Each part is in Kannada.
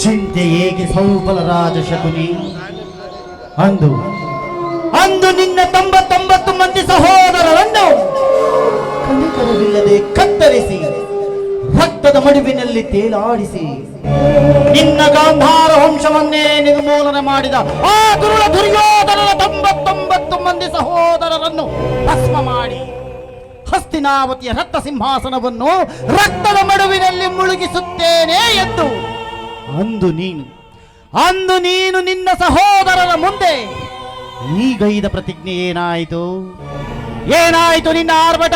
ಚಿಂತೆ ಹೇಗೆ ಸೌಬಲರಾಜ ಶಕುನಿ. ಅಂದು ಅಂದು ನಿನ್ನ 99 ಮಂದಿ ಸಹೋದರರನ್ನು ಕನಿಕರವಿಲ್ಲದೆ ಕತ್ತರಿಸಿ ರಕ್ತದ ಮಡುವಿನಲ್ಲಿ ತೇಲಾಡಿಸಿ ನಿನ್ನ ಗಾಂಧಾರ ವಂಶವನ್ನೇ ನಿರ್ಮೂಲನೆ ಮಾಡಿದ ಆ ದುರುಳ ದುರ್ಯೋಧನನ 99 ಮಂದಿ ಸಹೋದರರನ್ನು ಭಸ್ಮ ಮಾಡಿ ಹಸ್ತಿನಾವತಿಯ ರಕ್ತ ಸಿಂಹಾಸನವನ್ನು ರಕ್ತದ ಮಡುವಿನಲ್ಲಿ ಮುಳುಗಿಸುತ್ತೇನೆ ಎಂದು ಅಂದು ನೀನು ನಿನ್ನ ಸಹೋದರರ ಮುಂದೆ ಈಗೈದ ಪ್ರತಿಜ್ಞೆ ಏನಾಯಿತು? ಏನಾಯಿತು ನಿನ್ನ ಆರ್ಭಟ?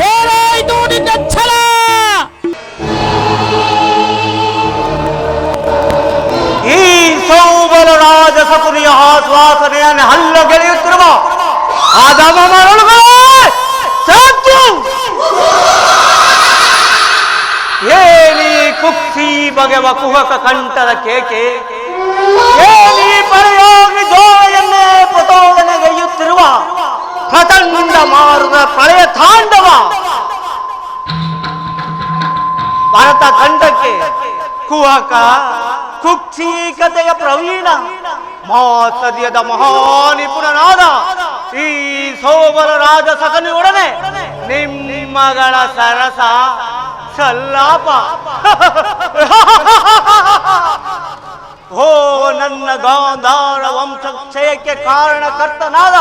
ಏನಾಯಿತು ನಿನ್ನ ಛಲ? ಈ ಸೌಬಲ ರಾಜ ಶಕುನಿಯ ಆಶ್ವಾಸನೆಯನ್ನು ಹಲ್ಲಗೆಳೆಯುತ್ತಿರುವ ಆದಮ ಮರಳುಗಳೇ ಸಾಧ್ಯ. ಏನಿ ಕುಕ್ಷಿ ಬಗೆವ ಕುಹಕ ಕಂಠದ ಕೇಕೆ, ಏನಿ ಪರೆಯೋಗಿ ಜೋಳೆಯನ್ನೇ ಪ್ರಚೋದನೆಗೈಯುತ್ತಿರುವ ಪ್ರಚಂಡ ಮಾರುದ ಪ್ರಳಯ ತಾಂಡವ. ಭರತ ಖಂಡಕ್ಕೆ ಕುಹಕ ಕುಕ್ಷಿಕತೆಯ ಪ್ರವೀಣ ಮಾತ್ಸರ್ಯದ ಮಹಾನಿಪುಣನಾದ ಈ ಸೋಬಲ ರಾಜ ಶಕುನಿಯೊಡನೆ ನಿಮ್ಮಗಳ ಸರಸ ಸಲ್ಲಾಪ. ಓ ನನ್ನ ಗಾಂಧಾರ ವಂಶಕ್ಷಯಕ್ಕೆ ಕಾರಣಕರ್ತನಾದ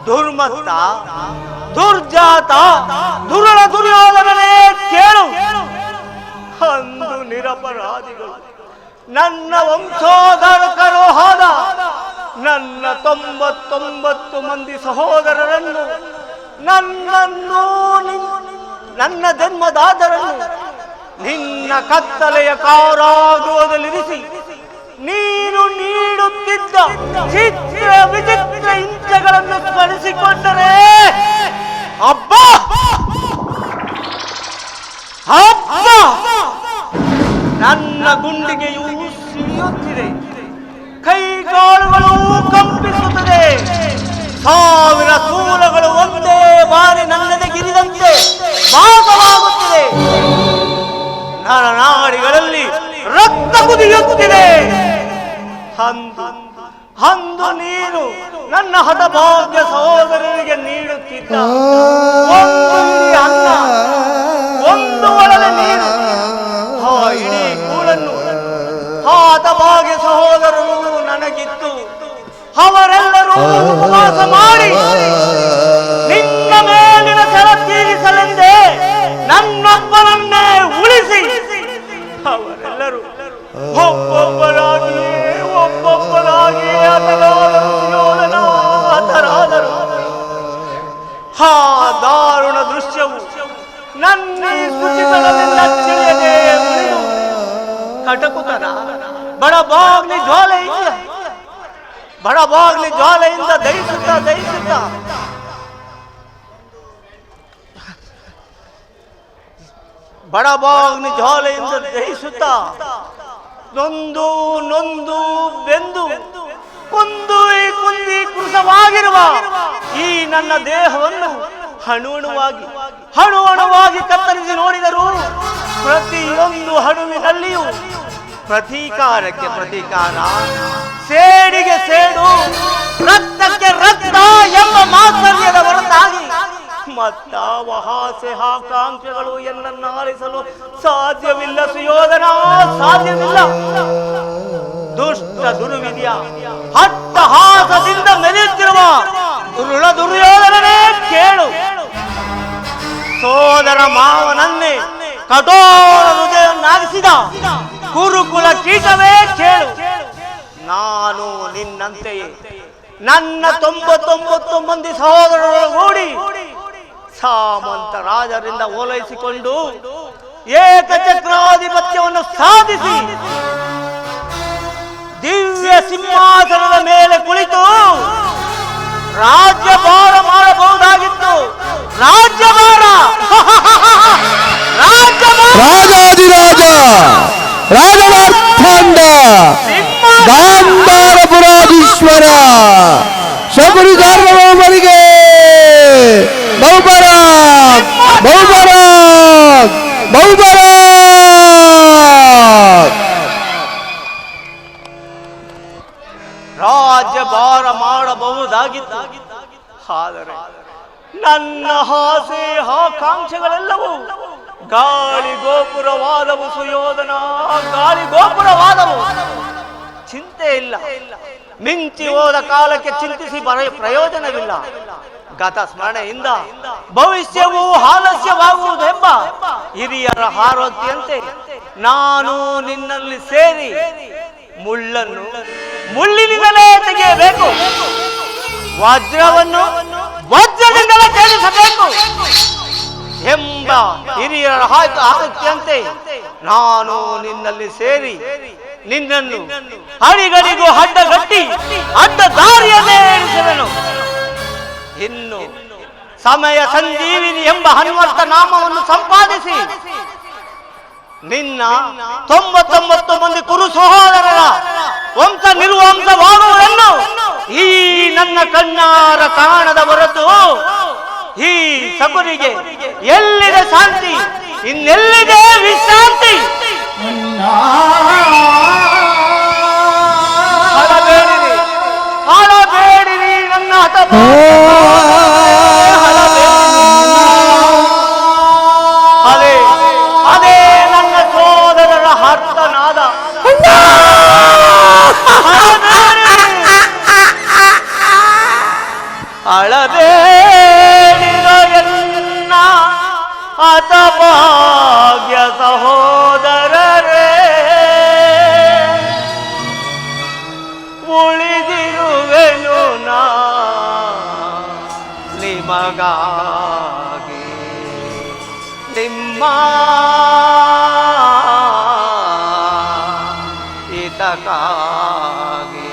ದುರ್ಮತ್ತ ದುರ್ಜಾತ ದುರುಳ ದುರ್ಯೋಧನನೇ ಕೇಳು. ಅಂದು ನಿರಪರಾಧಿಗಳು ನನ್ನ ವಂಶೋಧರಕರು ಹೋದ ನನ್ನ 99 ಮಂದಿ ಸಹೋದರರನ್ನು, ನನ್ನನ್ನು, ನನ್ನ ಜನ್ಮದಾದರನ್ನು ನಿನ್ನ ಕತ್ತಲೆಯ ಕಾರಾಗೃಹದಲ್ಲಿರಿಸಿ ನೀನು ನೀಡುತ್ತಿದ್ದ ಚಿತ್ರ ವಿಚಿತ್ರ ಹಿಂಸೆಗಳನ್ನು ಸ್ಮರಿಸಿಕೊಂಡರೆ ಅಬ್ಬ ಅಬ್ಬ ನನ್ನ ಗುಂಡಿಗೆಯೂ ಸಿಡಿಯುತ್ತಿದೆ, ಕೈಕಾಲುಗಳು ಕಂಪಿಸುತ್ತದೆ, ಸಾವಿರ ಶೂಲಗಳು ಒಂದೇ ಬಾರಿ ನನ್ನೆದೆಗಿರಿದಂತೆ ಭಾಗವಾಗುತ್ತಿದೆ, ನರನಾಡಿಗಳಲ್ಲಿ ರಕ್ತ ಕುದಿಯುತ್ತಿದೆ. ಅಂದು ನೀನು ನನ್ನ ಹತಭಾಗ್ಯ ಸಹೋದರರಿಗೆ ನೀಡುತ್ತಿದ್ದ ಒಂದು ಹಿಡಿ ಅನ್ನ, ಒಂದು ಒಳಲೆ ನೀರು, ಆ ಇಡೀ ಕೂಳನ್ನು ಆ ಹತಭಾಗ್ಯ ಸಹೋದರರು ನನಗಿತ್ತು. ಅವರೆಲ್ಲರೂ ಉಪವಾಸ ಮಾಡಿ ನಿನ್ನ ಮೇಲಿನ ಸರ ತೀರಿಸಲೆಂದೇ ನನ್ನೊಬ್ಬನನ್ನೇ ಉಳಿಸಿ ಅವರೆಲ್ಲರೂ ಒಬ್ಬೊಬ್ಬರಾಗಿ ಹತರಾದರು. ಆ ದಾರುಣ ದೃಶ್ಯವು ನನ್ನ ಸುಚಿತನದಿಂದ ತಿಳಿಯದೆ ಉಳಿದು ಕಟಕುತನ ಬಡಬಾಗ್ಲಿ ಜ್ವಾಲೆಯಿಂದ ದಹಿಸುತ್ತಾ ಬಡಬಾಗ್ಲಿ ಜ್ವಾಲೆಯಿಂದ ದಹಿಸುತ್ತಾ ನೊಂದು ಬೆಂದು ಕುಂದಿ ಕೃತವಾಗಿರುವ ಈ ನನ್ನ ದೇಹವನ್ನು ಹಣುವಣುವಾಗಿ ಕತ್ತರಿಸಿ ನೋಡಿದರು ಪ್ರತಿಯೊಂದು ಹಣುವಿನಲ್ಲಿಯೂ ಪ್ರತೀಕಾರಕ್ಕೆ ಪ್ರತೀಕಾರ, ಸೇಡಿಗೆ ಸೇಡು, ರಕ್ತಕ್ಕೆ ರಕ್ತ ಎಂಬ ಮಾತ್ಸರ್ಯದ ಹೊರತಾಗಿ ಮತ್ತಾವ ಆಸೆ ಆಕಾಂಕ್ಷೆಗಳು ಎನ್ನನ್ನು ಆಲಿಸಲು ಸಾಧ್ಯವಿಲ್ಲ ಸುಯೋಧನ, ಸಾಧ್ಯವಿಲ್ಲ. ದುಷ್ಟ ದುರ್ವಿಧಿಯ ಹಟ್ಟಹಾಸದಿಂದ ಮೆರೆಯುತ್ತಿರುವ ದುರುಳ ದುರ್ಯೋಧನನೇ ಕೇಳು. ಸೋದರ ಮಾವನನ್ನೇ ಕಠೋರ ಹೃದಯವನ್ನಾಗಿಸಿದ ಕುರುಕುಲ ಕೀಟವೇ ಕೇಳು. ನಾನು ನಿನ್ನಂತೆಯೇ ನನ್ನ 99 ಮಂದಿ ಸಹೋದರರೊಳಗೂಡಿ ಸಾಮಂತ ರಾಜರಿಂದ ಓಲೈಸಿಕೊಂಡು ಏಕಚಕ್ರಾಧಿಪತ್ಯವನ್ನು ಸಾಧಿಸಿ ದಿವ್ಯ ಸಿಂಹಾಸನದ ಮೇಲೆ ಕುಳಿತು ರಾಜ್ಯಭಾರ ಮಾಡಬಹುದಾಗಿತ್ತು. ರಾಜ್ಯಭಾರ ರಾಜಾಧಿರಾಜ ರಾಜಮಾರ್ತಾಂಡ ಗಾಂಧಾರಪುರಾಧೀಶ್ವರ ಶಬರಿ ಸಾರ್ವಭೌಮರಿಗೆ ಬಹುಪರಾಗ್ ಬಹುಪರಾಗ್ ಬಹುಪರಾಗ್. ನನ್ನ ಆಸೆ ಆಕಾಂಕ್ಷೆಗಳೆಲ್ಲವೂ ಗಾಳಿ ಗೋಪುರವಾದವು ಸುಯೋಧನ, ಗಾಳಿ ಗೋಪುರವಾದವು. ಚಿಂತೆ ಇಲ್ಲ, ಮಿಂಚಿ ಹೋದ ಕಾಲಕ್ಕೆ ಚಿಂತಿಸಿ ಪ್ರಯೋಜನವಿಲ್ಲ. ಗತ ಸ್ಮರಣೆಯಿಂದ ಭವಿಷ್ಯವು ಆಲಸ್ಯವಾಗುವುದೆಂಬ ಹಿರಿಯರ ಆರೋಗ್ಯಂತೆ ನಾನು ನಿನ್ನಲ್ಲಿ ಸೇರಿ ಮುಳ್ಳನ್ನು ಮುಳ್ಳಿನಿಂದಲೇ ತೆಗೆಯಬೇಕು, ವಜ್ರವನ್ನು ವಜ್ರದಿಂದಲೇ ಛೇದಿಸಬೇಕು ಎಂಬ ಹಿರಿಯರ ಆಸಕ್ತಿಯಂತೆ ನಾನು ನಿನ್ನಲ್ಲಿ ಸೇರಿ ನಿನ್ನನ್ನು ಹರಿಗರಿಗೂ ಅಡ್ಡಗಟ್ಟಿ ಅಡ್ಡ ದಾರಿಯನ್ನೇ ಇಳಿಸುವೆನು. ಇನ್ನು ಸಮಯ ಸಂಜೀವಿನಿ ಎಂಬ ಹನುಮಂತ ನಾಮವನ್ನು ಸಂಪಾದಿಸಿ ನಿನ್ನ 99 ಮಂದಿ ಕುರು ಸಹೋದರರ ವಂಶ ನಿರ್ವಂಶವಾಗುವುದನ್ನು ಈ ನನ್ನ ಕಣ್ಣಾರ ಕಾಣದ ಹೊರತು ಈ ಸಕುರಿಗೆ ಎಲ್ಲಿದೆ ಶಾಂತಿ, ಇನ್ನೆಲ್ಲಿದೆ ವಿಶ್ರಾಂತಿ? ಹಳಬೇಡಿರಿ ನನ್ನ ಅದೇ ಅದೇ ನನ್ನ ಸೋದರರ ಹರ್ತನಾದ. ಅಳಬೇಡಿರೋ ಎನ್ನ ಹತಭಾಗ್ಯ ಸಹೋದರರೇ, ಉಳಿದಿರುವೆನು ನಾ ನಿಮಗಾಗಿ, ನಿಮ್ಮ ಹಿತಕ್ಕಾಗಿ.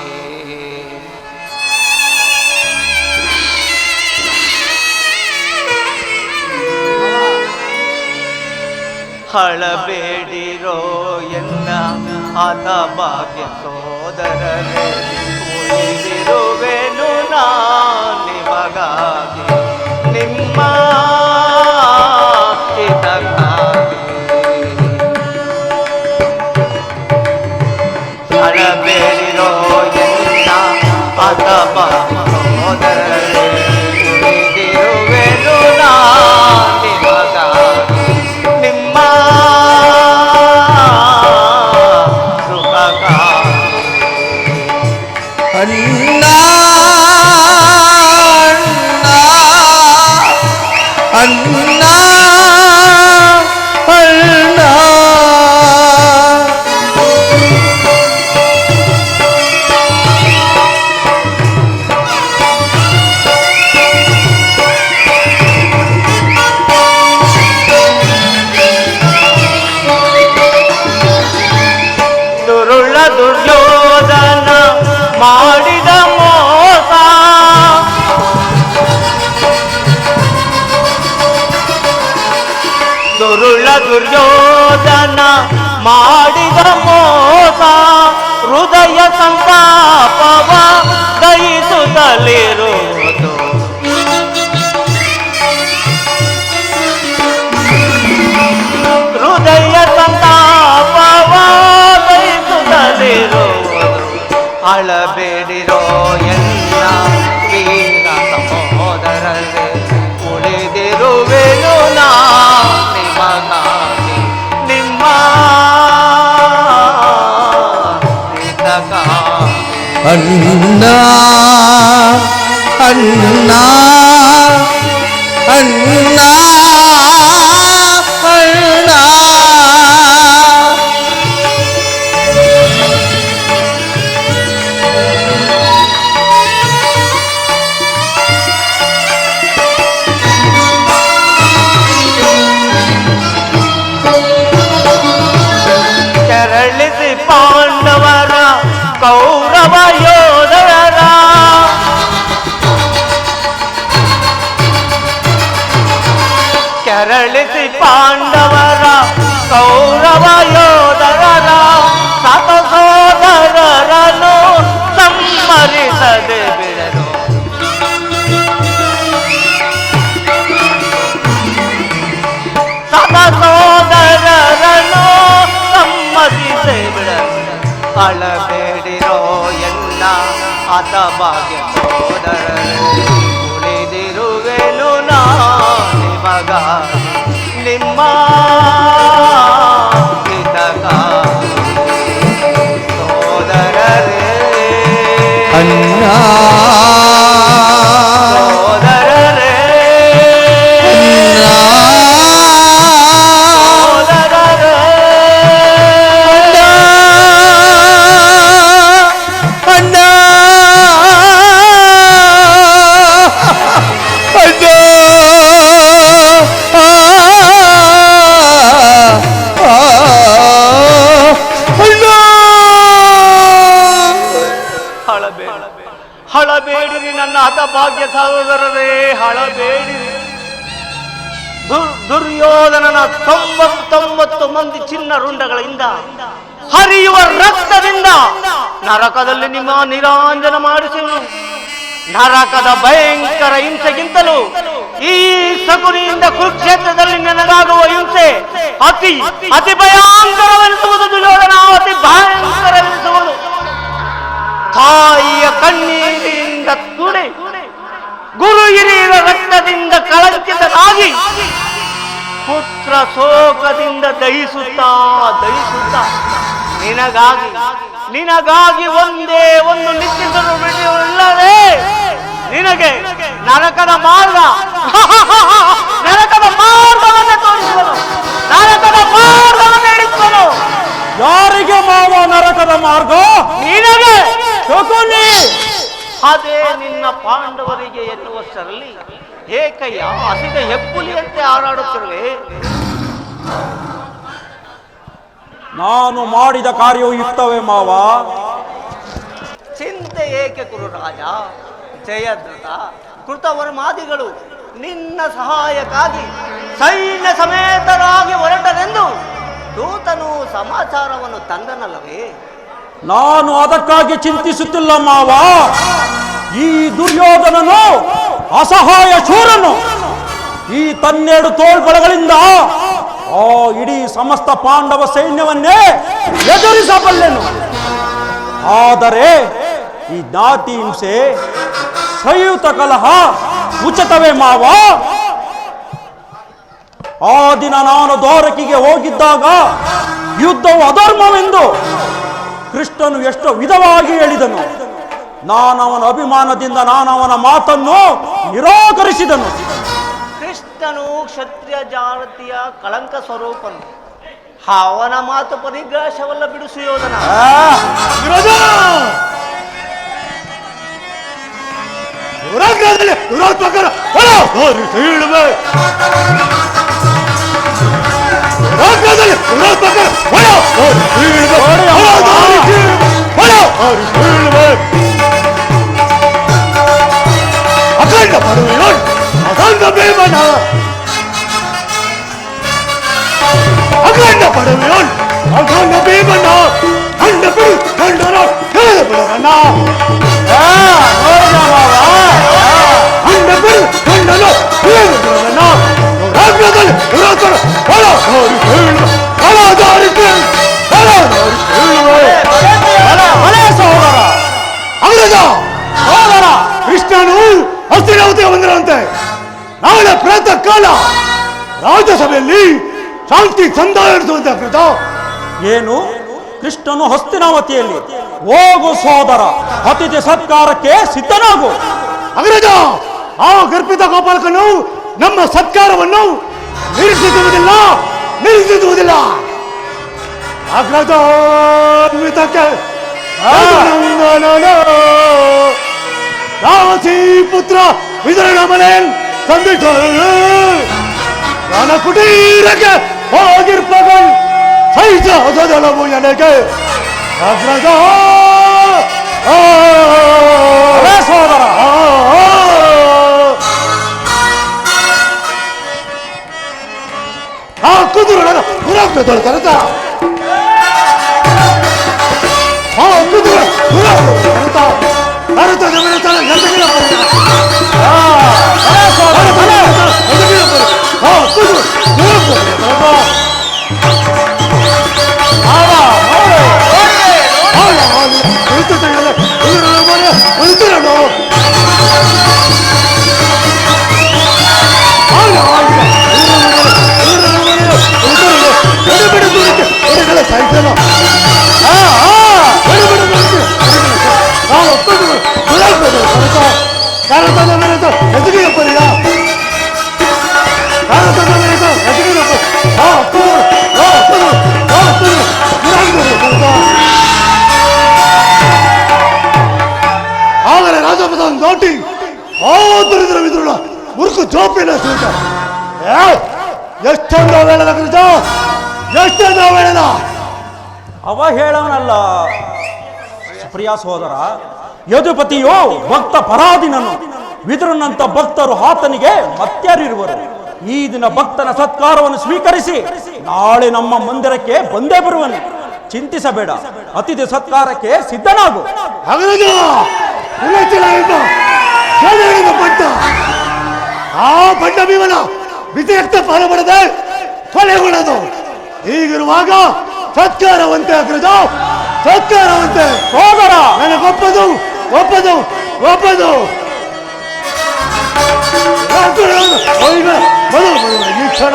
ಹಳಬೇಡಿರೋ ಎನ್ನ ಹತಭಾಗ್ಯ ಸೋದರರೇ, ಉಳಿದಿರುವೆನು ನಾ ನಿಮಗಾಗಿ, ನಿಮ್ಮ ಹಿತಕ್ಕಾಗಿ. ಹಳಬೇಡಿರೋ ಎನ್ನ ಹತಭಾಗ್ಯ ಸೋದರರೇ, ಉಳಿದಿರುವೆನು ನಾ ನಿಮಗಾಗಿ, ನಿಮ್ಮ ಸುಖಕ್ಕಾಗಿ. ಅಣ್ಣ ಅಣ್ಣ ಅಣ್ಣ ದುರುಳ ದುರ್ಯೋಧನ ಮಾಡಿದ ಮೋಸ, ದುರುಳ ದುರ್ಯೋಧನ ಮಾಡಿದ ಮೋಸ, ಹೃದಯ ಸಂತಾಪವ ದಯಿಸುತ್ತಲಿರುವುದು. ಹೃದಯ ಸಂತಾಪವ ದಯಿಸುತ್ತಲಿರುವುದು. ಅಳಬೇಡಿರೋ ಎಲ್ಲ ವೀರ ಸಹೋದರರೇ, ಉಳಿದಿರುವೆನು ನಾ ನಿಮಗಾಗಿ, ನಿಮ್ಮ ಹಿತಕ್ಕಾಗಿ. ಅಣ್ಣ ಅಣ್ಣ ಅಣ್ಣ ಅಣ್ಣ ಕೆರಳಿಸಿ ಪಾಂಡವರ ಕೌರವ ಯೋಧರ, ಕೆರಳಿಸಿ ಪಾಂಡವರ ಕೌರವ ಯೋಧರ ಸತ ಸೋದರರನ್ನು ಸಂಹರಿಸದೆ ಬಿಡರು. ಸತ ಸೋದರರನ್ನು ಸಂಹರಿಸದೆ ಬಿಡರು. ಅಳಬೇಡಿರೋ ಎಲ್ಲ ಹತಭಾಗ್ಯ ಸೋದರರೇ, ಉಳಿದಿರುವೆನು ನಾ ನಿಮ್ಮ ಹಿತಕ ಸೋದರರೇ ಅಣ್ಣ ಸೋದರರೇ ಹಳಬೇಡಿರಿ ನನ್ನ ಹತಭಾಗ್ಯ ಸಹೋದರರೇ, ಹಳಬೇಡಿರಿ. ದುರ್ಯೋಧನನ 99 ಮಂದಿ ಚಿನ್ನ ರುಂಡಗಳಿಂದ ಹರಿಯುವ ರಕ್ತದಿಂದ ನರಕದಲ್ಲಿ ನಿಮ್ಮ ನಿರಾಂಜನ ಮಾಡಿಸುವುದು. ನರಕದ ಭಯಂಕರ ಹಿಂಸೆಗಿಂತಲೂ ಈ ಸಗುನಿಯಿಂದ ಕುರುಕ್ಷೇತ್ರದಲ್ಲಿ ನನಗಾಗುವ ಹಿಂಸೆ ಅತಿ ಅತಿ ಭಯಂಕರವೆನಿಸುವುದು. ದುರ್ಯೋಧನ ಅತಿ ಭಯಂಕರವೆನಿಸುವುದು. ತಾಯಿಯ ಕಣ್ಣೀರಿನಿಂದ ತುಡಿ ಗುರು ಹಿರಿಯರ ರಕ್ತದಿಂದ ಕಳಂಕಿತನಾಗಿ ಪುತ್ರ ಶೋಕದಿಂದ ದಹಿಸುತ್ತಾ ನಿನಗಾಗಿ ಒಂದೇ ಒಂದು ನಿಶ್ಚಿತರು ಬಿಡುವುದಿಲ್ಲವೇ? ನಿನಗೆ ನರಕದ ಮಾರ್ಗವನ್ನು ತೋರಿಸುವನು, ನರಕದ ಮಾರ್ಗವನ್ನು ಹಿಡಿಸುವನು. ಯಾರಿಗೆ ಮಾವ ನರಕದ ಮಾರ್ಗ? ನಿನಗೆ. ಶಕುನಿ, ಅದೇ ನಿನ್ನ ಪಾಂಡವರಿಗೆ ಎನ್ನುವಷ್ಟರಲ್ಲಿ ಏಕಯ್ಯ ಹಸಿದ ಹೆಬ್ಬುಲಿಯಂತೆ ಹಾರಾಡುತ್ತಿರುವೆ. ನಾನು ಮಾಡಿದ ಕಾರ್ಯವು ಯುಕ್ತವೇ ಮಾವ? ಚಿಂತೆ ಏಕೆ ಕುರುರಾಜ? ಜಯದ್ರಥ ಕೃತವರ್ಮಾದಿಗಳು ನಿನ್ನ ಸಹಾಯಕ್ಕಾಗಿ ಸೈನ್ಯ ಸಮೇತರಾಗಿ ಹೊರಟರೆಂದು ದೂತನು ಸಮಾಚಾರವನ್ನು ತಂದನಲ್ಲವೇ? ನಾನು ಅದಕ್ಕಾಗಿ ಚಿಂತಿಸುತ್ತಿಲ್ಲ ಮಾವ. ಈ ದುರ್ಯೋಧನನು ಅಸಹಾಯ ಶೂರನು. ಈ ತನ್ನೆರಡು ತೋಳ್ಬಳಗಳಿಂದ ಆ ಇಡೀ ಸಮಸ್ತ ಪಾಂಡವ ಸೈನ್ಯವನ್ನೇ ಎದುರಿಸಬಲ್ಲೆನು. ಆದರೆ ಈ ಜ್ಞಾತಿ ಹಿಂಸೆ, ಸಂಯುತ ಕಲಹ ಉಚಿತವೇ ಮಾವ? ಆ ದಿನ ನಾನು ದ್ವಾರಕಿಗೆ ಹೋಗಿದ್ದಾಗ ಯುದ್ಧವು ಅಧರ್ಮವೆಂದು ಕೃಷ್ಣನು ಎಷ್ಟು ವಿಧವಾಗಿ ಹೇಳಿದನು. ನಾನವನ ಅಭಿಮಾನದಿಂದ ನಾನವನ ಮಾತನ್ನು ನಿರಾಕರಿಸಿದನು. ಕೃಷ್ಣನು ಕ್ಷತ್ರಿಯ ಜಾತಿಯ ಕಳಂಕ ಸ್ವರೂಪನು. ಅವನ ಮಾತು ಪರಿಗ್ರಾಸವಲ್ಲ ಬಿಡು ಸುಯೋಧನ. ಅಖಂಡ ಪಡುವನ್ ಅಖಂಡ ಭೀಮನ ಅಖಂಡ ಪಡುವನ್ ಅಖಂಡ ಭೀಮನ ಖಂಡ ಬಿಡು ಖಂಡನ ಹೇಳ ಬಿಡವನ ಖಂಡ ಬಿಡು ಖಂಡನ ಹೇಳ ಬಿಡವನ ರಾಜ್ಯದಲ್ಲಿ ಪುರಾತನ ಹೊಳ ದಾರಿ ಹೇಳುವ ಹೊಳ ದಾರಿ ಸಹೋದರ ಕೃಷ್ಣನು ಹಸ್ತಿನಾವತಿಗೆ ಬಂದಿರಂತೆ. ನಾಳೆ ಪ್ರಾತಃ ಕಾಲ ರಾಜ್ಯಸಭೆಯಲ್ಲಿ ಶಾಂತಿ ಸಂಧಾನ ನಡೆಸುವಂತೆ ಕೃತ. ಏನು? ಕೃಷ್ಣನು ಹಸ್ತಿನಾವತಿಯಲ್ಲಿ? ಹೋಗು ಸೋದರ, ಅತಿಥಿ ಸತ್ಕಾರಕ್ಕೆ ಸಿದ್ಧನಾಗು. ಅಗ್ರಜ, ಆ ಗರ್ಭಿತ ಗೋಪಾಲಕನು ನಮ್ಮ ಸತ್ಕಾರವನ್ನು ನಿಲ್ಲಿಸುವುದಿಲ್ಲ. ಅಗ್ರಜ ರಾವಸಿ ಪುತ್ರ ವಿದರಣ ಮನೆಯಲ್ಲಿ ತಂದಿಟ್ಟು ನನ್ನ ಕುಟೀರಕ್ಕೆ ಹೋಗಿರ್ಪಗಳು ಸಹಿಸಲವು ನನಗೆ. ಅಗ್ರಜ ಸೋದರ, ಆ ಕುದುರೆ ಪುರಾಕ್ತದೊಳ ತರತ ಆ ಕುದುರೆ ಭಾರತ ಸಹಿಸಲು ಭಾರತದ ವಿರುದ್ಧ ಎದುರಿಗೆ ಬರಿಯ ಭಾರತದ ವಿರುದ್ಧ ಎದುರಿಗೆ ಆಗಲೇ ರಾಜಪದ ನೋಟಿ ಆದರಿದ್ರ ವಿದ್ರುಣ ಮುರುಕು ಜೋಪಿನ ಸೂಟ ಎಷ್ಟೊಂದ ವೇಳದ ಕೃತ ಎಷ್ಟೊಂದ ವೇಳದ ಅವ ಹೇಳವನಲ್ಲ ಪ್ರಿಯ ಸೋದರ. ಯದುಪತಿಯು ಭಕ್ತ ಪರಾಧೀನನು. ವಿದುರನಂತ ಭಕ್ತರು ಆತನಿಗೆ ಮತ್ಯಾರಿರುವರು. ಈ ದಿನ ಭಕ್ತನ ಸತ್ಕಾರವನ್ನು ಸ್ವೀಕರಿಸಿ ನಾಳೆ ನಮ್ಮ ಮಂದಿರಕ್ಕೆ ಬಂದೇ ಬರುವನು. ಚಿಂತಿಸಬೇಡ, ಅತಿಥಿ ಸತ್ಕಾರಕ್ಕೆ ಸಿದ್ಧನಾಗು. ಬಂಟ ಆ ಬಂಡ ಭೀಮನ ವಿಧಿಯಕ್ತ ಪಾಲ್ಪಡದೆ ಕೊಲೆಗೊಳ್ಳೋದು. ಹೀಗಿರುವಾಗ ಸತ್ಕಾರವಂತೆ ಅಗ್ರಜ, ಸತ್ಕಾರವಂತೆ ಸೋದರ. ನನಗೊಪ್ಪದು ಒಪ್ಪದು ಒಪ್ಪದು ಈ ಕ್ಷಣ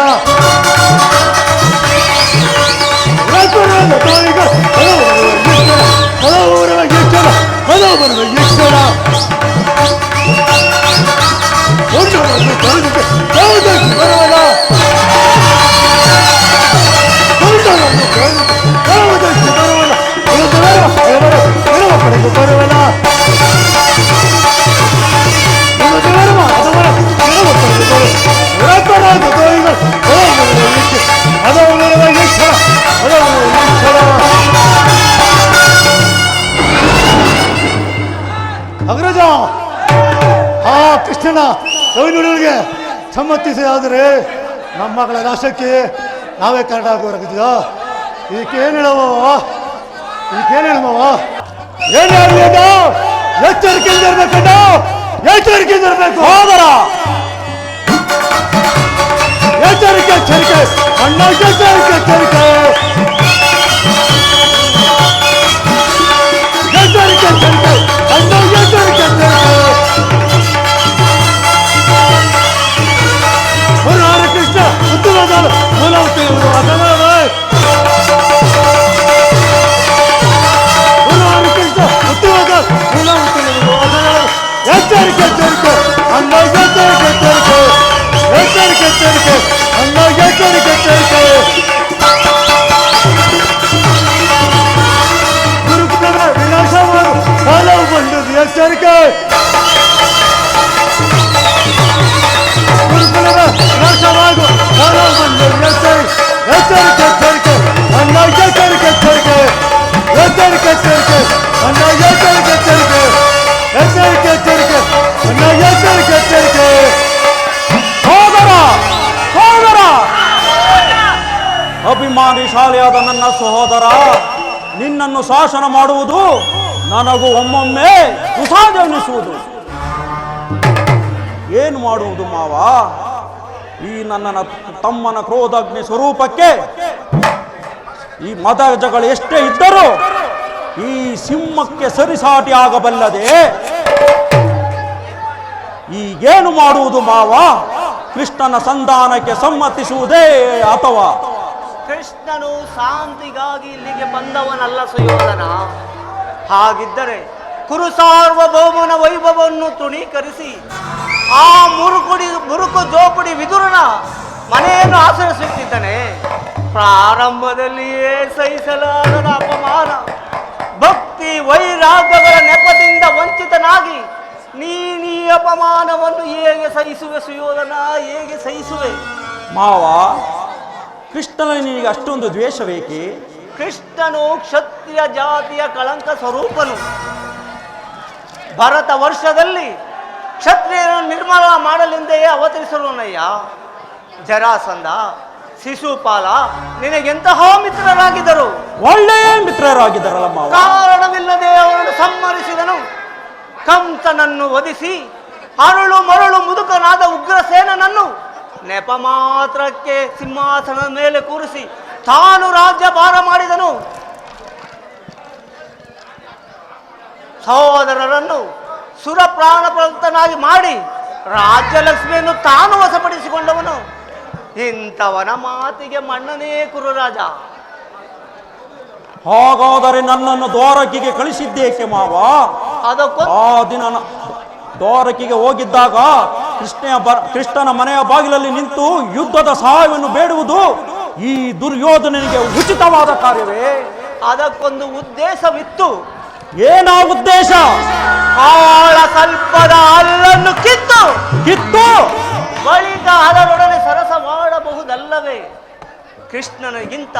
ಅಗ್ರಜ ಆ ಕೃಷ್ಣನ ಕವಿನುಡಿಗೆ ಸಮ್ಮತಿಸಿ ಆದರೆ ನಮ್ಮ ಮಗಳ ನಾಶಕ್ಕೆ ನಾವೇ ಕಾರಣ ಆಗುವರಾಗಿದ್ದ. ಇದಕ್ಕೇನು ಹೇಳುವವ ಇದಕ್ಕೇನು ಹೇಳುವವ ಏನು ಹೇಳಲಿಲ್ಲ. ಎಚ್ಚರಿಕೆಯಿಂದ ಇರ್ಬೇಕಣ್ಣ, ಎಚ್ಚರಿಕೆಯಿಂದ ಇರಬೇಕು ಸೋದರ. ಎಚ್ಚರಿಕೆ ಎಚ್ಚರಿಕೆ ಅಣ್ಣ, ಎಚ್ಚರಿಕೆ ಎಚ್ಚರಿಕೆ ಎಚ್ಚರಿಕೆ ಎಚ್ಚರಿಕೆ ಅಣ್ಣ, ಎಚ್ಚರಿಕೆ ಎಚ್ಚರಿಕೆ. ಹರ ಕೃಷ್ಣ ಉತ್ತಮವಾದ ಮೂಲವತಿ ಕೃಷ್ಣ ಉತ್ತಮವಾದ ಮೂಲವತಿ. ಎಚ್ಚರಿಕೆ ಎಚ್ಚರಿಕೆ ಅಣ್ಣ, ಎಚ್ಚರಿಕೆ ಎಚ್ಚರಿಕೆ ಎಚ್ಚರಿಕೆ ಎಚ್ಚರಿಕೆ ಅಣ್ಣ, ಎಚ್ಚರಿಕೆ ಎಚ್ಚರಿಕೆ. ಗುರುಕುಲದ ವಿನಾಶವಾದ ಕಾಲವು ಬಂದದ್ದು ಎಚ್ಚರಿಕೆ. ಗುರುಕುಲದ ವಿನಾಶವಾಗುವ ಕಾಲವು ಬಂದದ್ದು ಎಚ್ಚರಿಕೆ ಎಚ್ಚರಿಕೆ ಅಣ್ಣ, ಎಚ್ಚರಿಕೆ ಎಚ್ಚರಿಕೆ ಎಚ್ಚರಿಕೆ ಎಚ್ಚರಿಕೆ ಅಣ್ಣ, ಎಚ್ಚರಿಕೆ ಎಚ್ಚರಿಕೆ ಎಚ್ಚರಿಕೆ ಎಚ್ಚರಿಕೆ ಅಣ್ಣ, ಎಚ್ಚರಿಕೆ ಎಚ್ಚರಿಕೆ. ಸೋದರ ಸೋದರ, ಅಭಿಮಾನಿಶಾಲಿಯಾದ ನನ್ನ ಸಹೋದರ, ನಿನ್ನನ್ನು ಶಾಸನ ಮಾಡುವುದು ನನಗೂ ಒಮ್ಮೊಮ್ಮೆ ಕುಸಾದೆನಿಸುವುದು. ಏನು ಮಾಡುವುದು ಮಾವ? ಈ ನನ್ನ ತಮ್ಮನ ಕ್ರೋಧಾಗ್ನಿ ಸ್ವರೂಪಕ್ಕೆ ಈ ಮದಜಗಳು ಎಷ್ಟೇ ಇದ್ದರೂ ಈ ಸಿಂಹಕ್ಕೆ ಸರಿಸಾಟಿ ಆಗಬಲ್ಲದೆ. ಈಗೇನು ಮಾಡುವುದು ಮಾವ? ಕೃಷ್ಣನ ಸಂಧಾನಕ್ಕೆ ಸಮ್ಮತಿಸುವುದೇ ಅಥವಾ? ಕೃಷ್ಣನು ಶಾಂತಿಗಾಗಿ ಇಲ್ಲಿಗೆ ಬಂದವನಲ್ಲ ಸುಯೋಧನ. ಹಾಗಿದ್ದರೆ ಕುರು ಸಾರ್ವಭೌಮನ ವೈಭವವನ್ನು ತೃಣೀಕರಿಸಿ ಆ ಮುರುಕು ಜೋಪುಡಿ ವಿದುರನ ಮನೆಯನ್ನು ಆಶ್ರಯಿಸುತ್ತಿದ್ದಾನೆ. ಪ್ರಾರಂಭದಲ್ಲಿಯೇ ಸಹಿಸಲಾಗದ ಅಪಮಾನ, ಭಕ್ತಿ ವೈರಾಗ್ಯಗಳ ನೆಪದಿಂದ ವಂಚಿತನಾಗಿ ನೀನೀ ಅಪಮಾನವನ್ನು ಹೇಗೆ ಸಹಿಸುವೆ ಸುಯೋಧನ, ಹೇಗೆ ಸಹಿಸುವೆ? ಮಾವ, ಕೃಷ್ಣನಲ್ಲಿ ನಿನಗೆ ಅಷ್ಟೊಂದು ದ್ವೇಷವೇಕೆ? ಕೃಷ್ಣನು ಕ್ಷತ್ರಿಯ ಜಾತಿಯ ಕಳಂಕ ಸ್ವರೂಪನು. ಭರತ ವರ್ಷದಲ್ಲಿ ಕ್ಷತ್ರಿಯರನ್ನು ನಿರ್ಮಲ ಮಾಡಲೆಂದೇ ಅವತರಿಸಲೋನಯ್ಯ. ಜರಾಸಂಧ, ಶಿಶುಪಾಲ ನಿನಗೆಂತಹ ಮಿತ್ರರಾಗಿದ್ದರು? ಒಳ್ಳೆಯ ಮಿತ್ರರಾಗಿದ್ದಾರಲ್ಲ ಮಾವ. ಕಾರಣವಿಲ್ಲದೆ ಅವರನ್ನು ಸಂಹರಿಸಿದನು. ಕಂಸನನ್ನು ವಧಿಸಿ ಅರಳು ಮರಳು ಮುದುಕನಾದ ಉಗ್ರಸೇನನನ್ನು ನೆಪ ಮಾತ್ರಕ್ಕೆ ಸಿಂಹಾಸನದ ಮೇಲೆ ಕೂರಿಸಿ ತಾನು ರಾಜ್ಯಭಾರ ಮಾಡಿದನು. ಸಹೋದರರನ್ನು ಸುರಪ್ರಾಣಪ್ರತನಾಗಿ ಮಾಡಿ ರಾಜ್ಯಲಕ್ಷ್ಮಿಯನ್ನು ತಾನು ವಶಪಡಿಸಿಕೊಂಡವನು. ಇಂಥವನ ಮಾತಿಗೆ ಮನ್ನನೇ ಕುರುರಾಜ. ಹಾಗಾದರೆ ನನ್ನನ್ನು ದ್ವಾರಕಿಗೆ ಕಳಿಸಿದ್ದೇಕೆ ಮಾವ? ಅದಕ್ಕೊಂದು ಆ ದಿನ ದ್ವಾರಕಿಗೆ ಹೋಗಿದ್ದಾಗ ಕೃಷ್ಣನ ಮನೆಯ ಬಾಗಿಲಲ್ಲಿ ನಿಂತು ಯುದ್ಧದ ಸಹಾಯವನ್ನು ಬೇಡುವುದು ಈ ದುರ್ಯೋಧನನಿಗೆ ಉಚಿತವಾದ ಕಾರ್ಯವೇ? ಅದಕ್ಕೊಂದು ಉದ್ದೇಶವಿತ್ತು. ಏನ ಉದ್ದೇಶ? ಆಳ ಸ್ವಲ್ಪದ ಹಲ್ಲನ್ನು ಕಿತ್ತು ಬಳಿಕ ಅದರೊಡನೆ ಸರಸ ಮಾಡಬಹುದಲ್ಲವೇ? ಕೃಷ್ಣನಿಗಿಂತ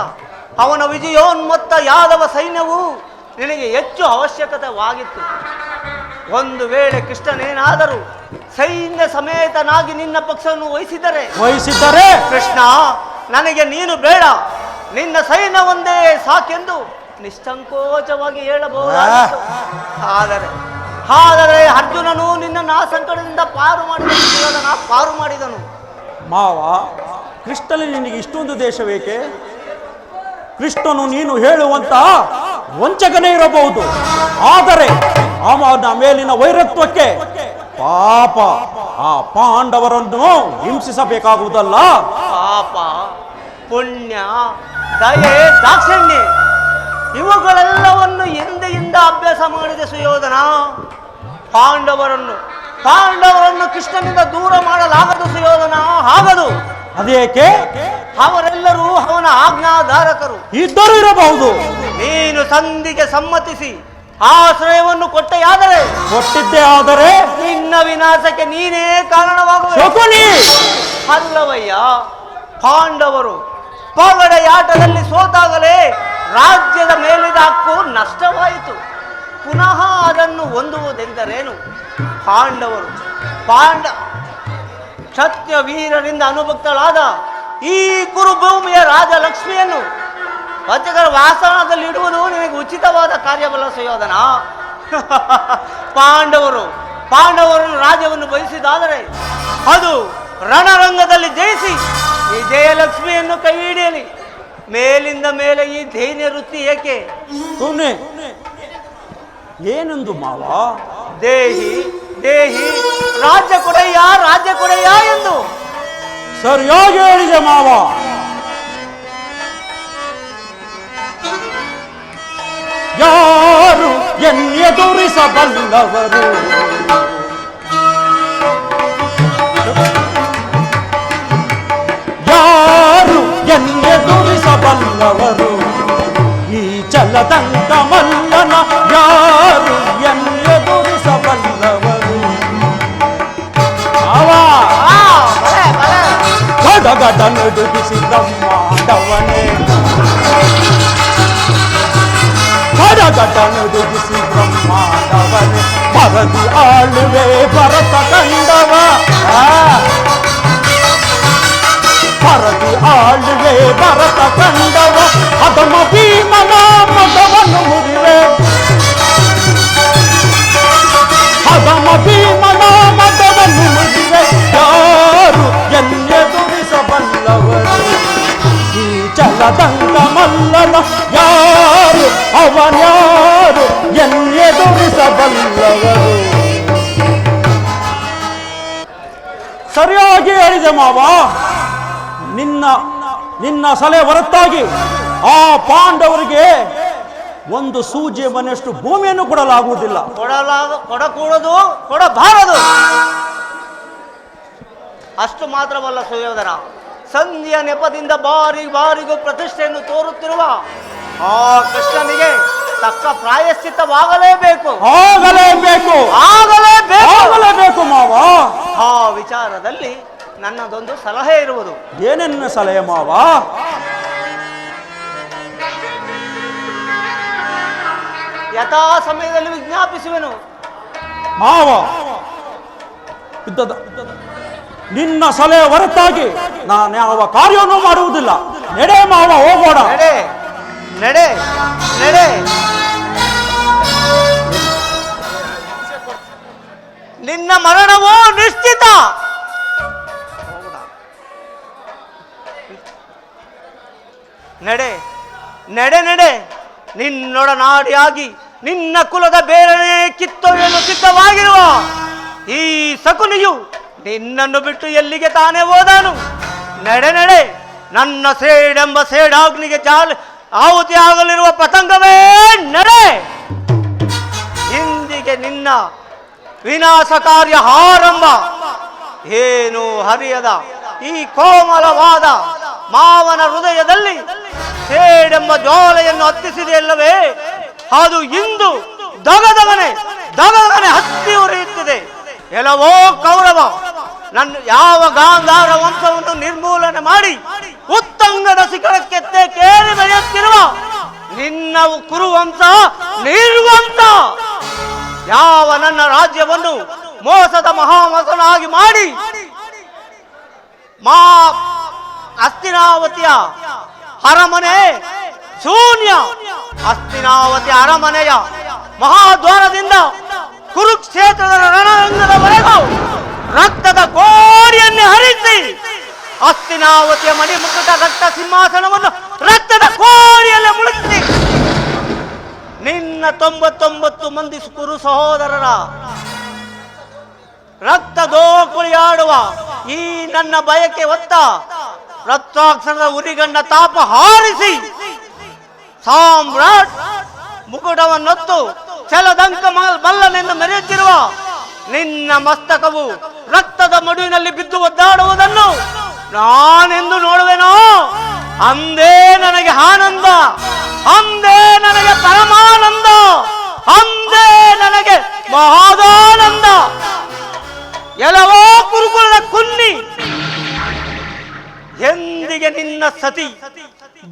ಅವನ ವಿಜಯೋನ್ಮತ್ತ ಯಾದವ ಸೈನ್ಯವು ನಿನಗೆ ಹೆಚ್ಚು ಅವಶ್ಯಕತೆವಾಗಿತ್ತು. ಒಂದು ವೇಳೆ ಕೃಷ್ಣನೇನಾದರೂ ಸೈನ್ಯ ಸಮೇತನಾಗಿ ನಿನ್ನ ಪಕ್ಷವನ್ನು ವಹಿಸಿದರೆ ಕೃಷ್ಣ, ನನಗೆ ನೀನು ಬೇಡ, ನಿನ್ನ ಸೈನ್ಯ ಒಂದೇ ಸಾಕೆಂದು ನಿಸ್ಸಂಕೋಚವಾಗಿ ಹೇಳಬಹುದಾಗಿತ್ತು. ಆದರೆ ಅರ್ಜುನನು ನಿನ್ನನ್ನು ಆ ಸಂಕಟದಿಂದ ಪಾರು ಮಾಡಿದನು. ಮಾವ, ಕೃಷ್ಣನಲ್ಲಿ ನಿನಗೆ ಇಷ್ಟೊಂದು ದೇಶವೇಕೆ? ಕೃಷ್ಣನು ನೀನು ಹೇಳುವಂತ ವಂಚಕನೇ ಇರಬಹುದು, ಆದರೆ ಅವನ ಮೇಲಿನ ವೈರತ್ವಕ್ಕೆ ಪಾಪ ಆ ಪಾಂಡವರನ್ನು ಹಿಂಸಿಸಬೇಕಾಗುವುದಲ್ಲ. ಪಾಪ, ಪುಣ್ಯ, ದಯೆ, ದಾಕ್ಷಿಣ್ಯ ಇವುಗಳೆಲ್ಲವನ್ನು ಎಂದೆಯಿಂದ ಅಭ್ಯಾಸ ಮಾಡಿದೆ ಸುಯೋಧನ. ಪಾಂಡವರನ್ನು ಕೃಷ್ಣನಿಂದ ದೂರ ಮಾಡಲಾಗದು ಸುಯೋಧನ, ಆಗದು. ಅದೇಕೆ? ಅವರೆಲ್ಲರೂ ಅವನ ಆಜ್ಞಾಧಾರಕರು ಇದ್ದರೂ ಇರಬಹುದು. ನೀನು ಸಂಧಿಗೆ ಸಮ್ಮತಿಸಿ ಆಶ್ರಯವನ್ನು ಕೊಟ್ಟಿದ್ದೇ ಆದರೆ ನಿನ್ನ ವಿನಾಶಕ್ಕೆ ನೀನೇ ಕಾರಣವಾಗುವ. ಅಲ್ಲವಯ್ಯ, ಪಾಂಡವರು ಪಗಡೆಯಾಟದಲ್ಲಿ ಸೋತಾಗಲೇ ರಾಜ್ಯದ ಮೇಲಿದ ಹಕ್ಕು ನಷ್ಟವಾಯಿತು. ಪುನಃ ಅದನ್ನು ಹೊಂದುವುದೆಂದರೇನು? ಕ್ಷತ್ರಿಯ ವೀರರಿಂದ ಅನುಭಕ್ತಳಾದ ಈ ಕುರುಭೂಮಿಯ ರಾಜಲಕ್ಷ್ಮಿಯನ್ನು ವಚಕರ ವಾಸನದಲ್ಲಿ ಇಡುವುದು ನಿನಗೆ ಉಚಿತವಾದ ಕಾರ್ಯವಲ್ಲ ಸುಯೋಧನ. ಪಾಂಡವರನ್ನು ರಾಜ್ಯವನ್ನು ಬಯಸಿದಾದರೆ ಅದು ರಣರಂಗದಲ್ಲಿ ಜಯಿಸಿ ವಿಜಯಲಕ್ಷ್ಮಿಯನ್ನು ಕೈ ಹಿಡಿಯಲಿ. ಮೇಲಿಂದ ಮೇಲೆ ಈ ದೈನ್ಯ ವೃತ್ತಿ ಏಕೆ? ಏನೆಂದು ಮಾವ? ದೇಹಿ ರಾಜ್ಯ ಕೊಡೆಯ ಎಂದು ಸರಿಯಾಗಿ ಹೇಳಿದೆ ಮಾವ. ಯಾರು ಎನ್ನೆದುರಿಸಬಲ್ಲವರು? ಯಾರು ಎನ್ನೆದುರಿಸಬಲ್ಲವರು? ಈ ಚಲದಂತ ಮಲ್ಲನ ಯಾರು ಎನ್ನೆದುರಿಸಬಲ್ಲವರು? ಗಡಗಡ ನಡುಗಿಸಿ ಬ್ರಹ್ಮಾಂಡವನೇ, ಗಡಗಡ ನಡುಗಿಸಿ ಬ್ರಹ್ಮಾಂಡವನೇ, ಪರದಿ ಆಳುವೆ ಭರತ ಕಂಡವ, ಪರದಿ ಆಳುವೆ ಭರತ ಕಂಡವ, ಅದಮ ಭೀಮನ ಮದವನ್ನು ಮುರಿವೆ, ಅದಮ ಭೀಮನ ಮದವನ್ನು ಮುರಿವೆ. ಯಾರು ಎನ್ನೆದುರಿಸಬಲ್ಲವರು? ಈ ಚಲದಂಗ ಮಲ್ಲನ ಯಾರು, ಅವನ್ಯಾರು ಎನ್ನೆದುರಿಸಬಲ್ಲವರು? ಸರಿಯಾಗಿ ಹೇಳಿದೆ ಮಾವ. ನಿನ್ನ ಸಲಹೆ ಹೊರತಾಗಿ ಆ ಪಾಂಡವರಿಗೆ ಒಂದು ಸೂಜಿ ಮನೆಯಷ್ಟು ಭೂಮಿಯನ್ನು ಕೊಡಲಾಗುವುದಿಲ್ಲ. ಕೊಡಕೂಡದು, ಕೊಡಬಾರದು. ಅಷ್ಟು ಮಾತ್ರವಲ್ಲ ಸುಯೋಧನ, ಸಂಧಿಯ ನೆಪದಿಂದ ಬಾರಿಗೂ ಪ್ರತಿಷ್ಠೆಯನ್ನು ತೋರುತ್ತಿರುವ ಆ ಕೃಷ್ಣನಿಗೆ ತಕ್ಕ ಪ್ರಾಯಶ್ಚಿತ್ತವಾಗಲೇಬೇಕು. ಆಗಲೇಬೇಕು ಮಾವ. ಆ ವಿಚಾರದಲ್ಲಿ ನನ್ನದೊಂದು ಸಲಹೆ ಇರುವುದು. ಏನೆನ್ನ ಸಲಹೆ ಮಾವ? ಯಥಾ ಸಮಯದಲ್ಲಿ ವಿಜ್ಞಾಪಿಸುವೆನು ಮಾವ. ನಿನ್ನ ಸಲಹೆ ಹೊರತಾಗಿ ನಾನು ಯಾವ ಕಾರ್ಯವನ್ನು ಮಾಡುವುದಿಲ್ಲ. ನಡೆ ಮಾವ, ಹೋಗೋಣ. ನಡೆ. ನಿನ್ನ ಮರಣವು ನಿಶ್ಚಿತ. ನಡೆ. ನಿನ್ನೊಡನಾಡಿಯಾಗಿ ನಿನ್ನ ಕುಲದ ಬೇರನೆ ಕಿತ್ತೊಯ್ಯಲು ಸಿದ್ಧವಾಗಿರುವ ಈ ಶಕುನಿಯು ನಿನ್ನನ್ನು ಬಿಟ್ಟು ಎಲ್ಲಿಗೆ ತಾನೇ ಹೋದನು? ನಡೆ. ನನ್ನ ಸೇಡೆಂಬ ಸೇಡಾಗ್ನಿಗೆ ಆಹುತಿಯಾಗಲಿರುವ ಪತಂಗವೇ ನಡೆ. ಇಂದಿಗೆ ನಿನ್ನ ವಿನಾಶ ಕಾರ್ಯ ಆರಂಭ. ಏನು ಹರಿಯದ ಈ ಕೋಮಲವಾದ ಮಾವನ ಹೃದಯದಲ್ಲಿ ಸೇಡೆಂಬ ಜ್ವಾಲೆಯನ್ನು ಹತ್ತಿಸಿದೆಯಲ್ಲವೇ, ಅದು ಇಂದು ದಗದಗನೆ ಹತ್ತಿ ಉರಿಯುತ್ತಿದೆ. ಎಲ್ಲವೋ ಕೌರವ, ನನ್ನ ಯಾವ ಗಾಂಧಾರ ವಂಶವನ್ನು ನಿರ್ಮೂಲನೆ ಮಾಡಿ ಉತ್ತಂಗದ ಶಿಖರಕ್ಕೆ ಕೇಳಿ ಬೆಳೆಯುತ್ತಿರುವ ನಿನ್ನ ಕುರುವಂಶ ನಿರ್ವಂಶ, ಯಾವ ನನ್ನ ರಾಜ್ಯವನ್ನು ಮೋಸದ ಮಹಾಮಸನಾಗಿ ಮಾಡಿ ಹಸ್ತಿನಾವತಿಯ ಅರಮನೆ ಶೂನ್ಯ, ಹಸ್ತಿನಾವತಿ ಅರಮನೆಯ ಮಹಾದ್ವಾರದಿಂದ ಕುರುಕ್ಷೇತ್ರದ ರಣರಂಗದವರೆಗೂ ರಕ್ತದ ಕೋಡಿಯನ್ನೇ ಹರಿಸಿ ಹಸ್ತಿನಾವತಿಯ ಮಣಿಮುಕುಟ ರಕ್ತ ಸಿಂಹಾಸನವನ್ನು ರಕ್ತದ ಕೋಡಿಯಲ್ಲೇ ಮುಳುಗಿಸಿ ನಿನ್ನ 99 ಮಂದಿ ಕುರು ಸಹೋದರರ ರಕ್ತ ದೋಕುಳಿಯಾಡುವ ಈ ನನ್ನ ಬಯಕೆ ಹೊತ್ತ ರಕ್ತಾಕ್ಷರದ ಉರಿಗಣ್ಣ ತಾಪ ಹಾರಿಸಿ ಸಾಮ್ರಾಟ್ ಮುಕುಟವನ್ನೊತ್ತು ಛಲದಂಕ ಮಲ್ಲನೆಂದು ಮೆರೆಯುತ್ತಿರುವ ನಿನ್ನ ಮಸ್ತಕವು ರಕ್ತದ ಮಡುವಿನಲ್ಲಿ ಬಿದ್ದು ಒದ್ದಾಡುವುದನ್ನು ನಾನೆಂದು ನೋಡುವೆನೋ, ಅಂದೇ ನನಗೆ ಆನಂದ, ಅಂದೇ ನನಗೆ ಪರಮಾನಂದ, ಅಂದೇ ನನಗೆ ಮಹಾದಾನಂದ. ಎಲ್ಲವೋ ಕುರುಕುಲದ ಕುನ್ನಿ, ಎಂದಿಗೆ ನಿನ್ನ ಸತಿ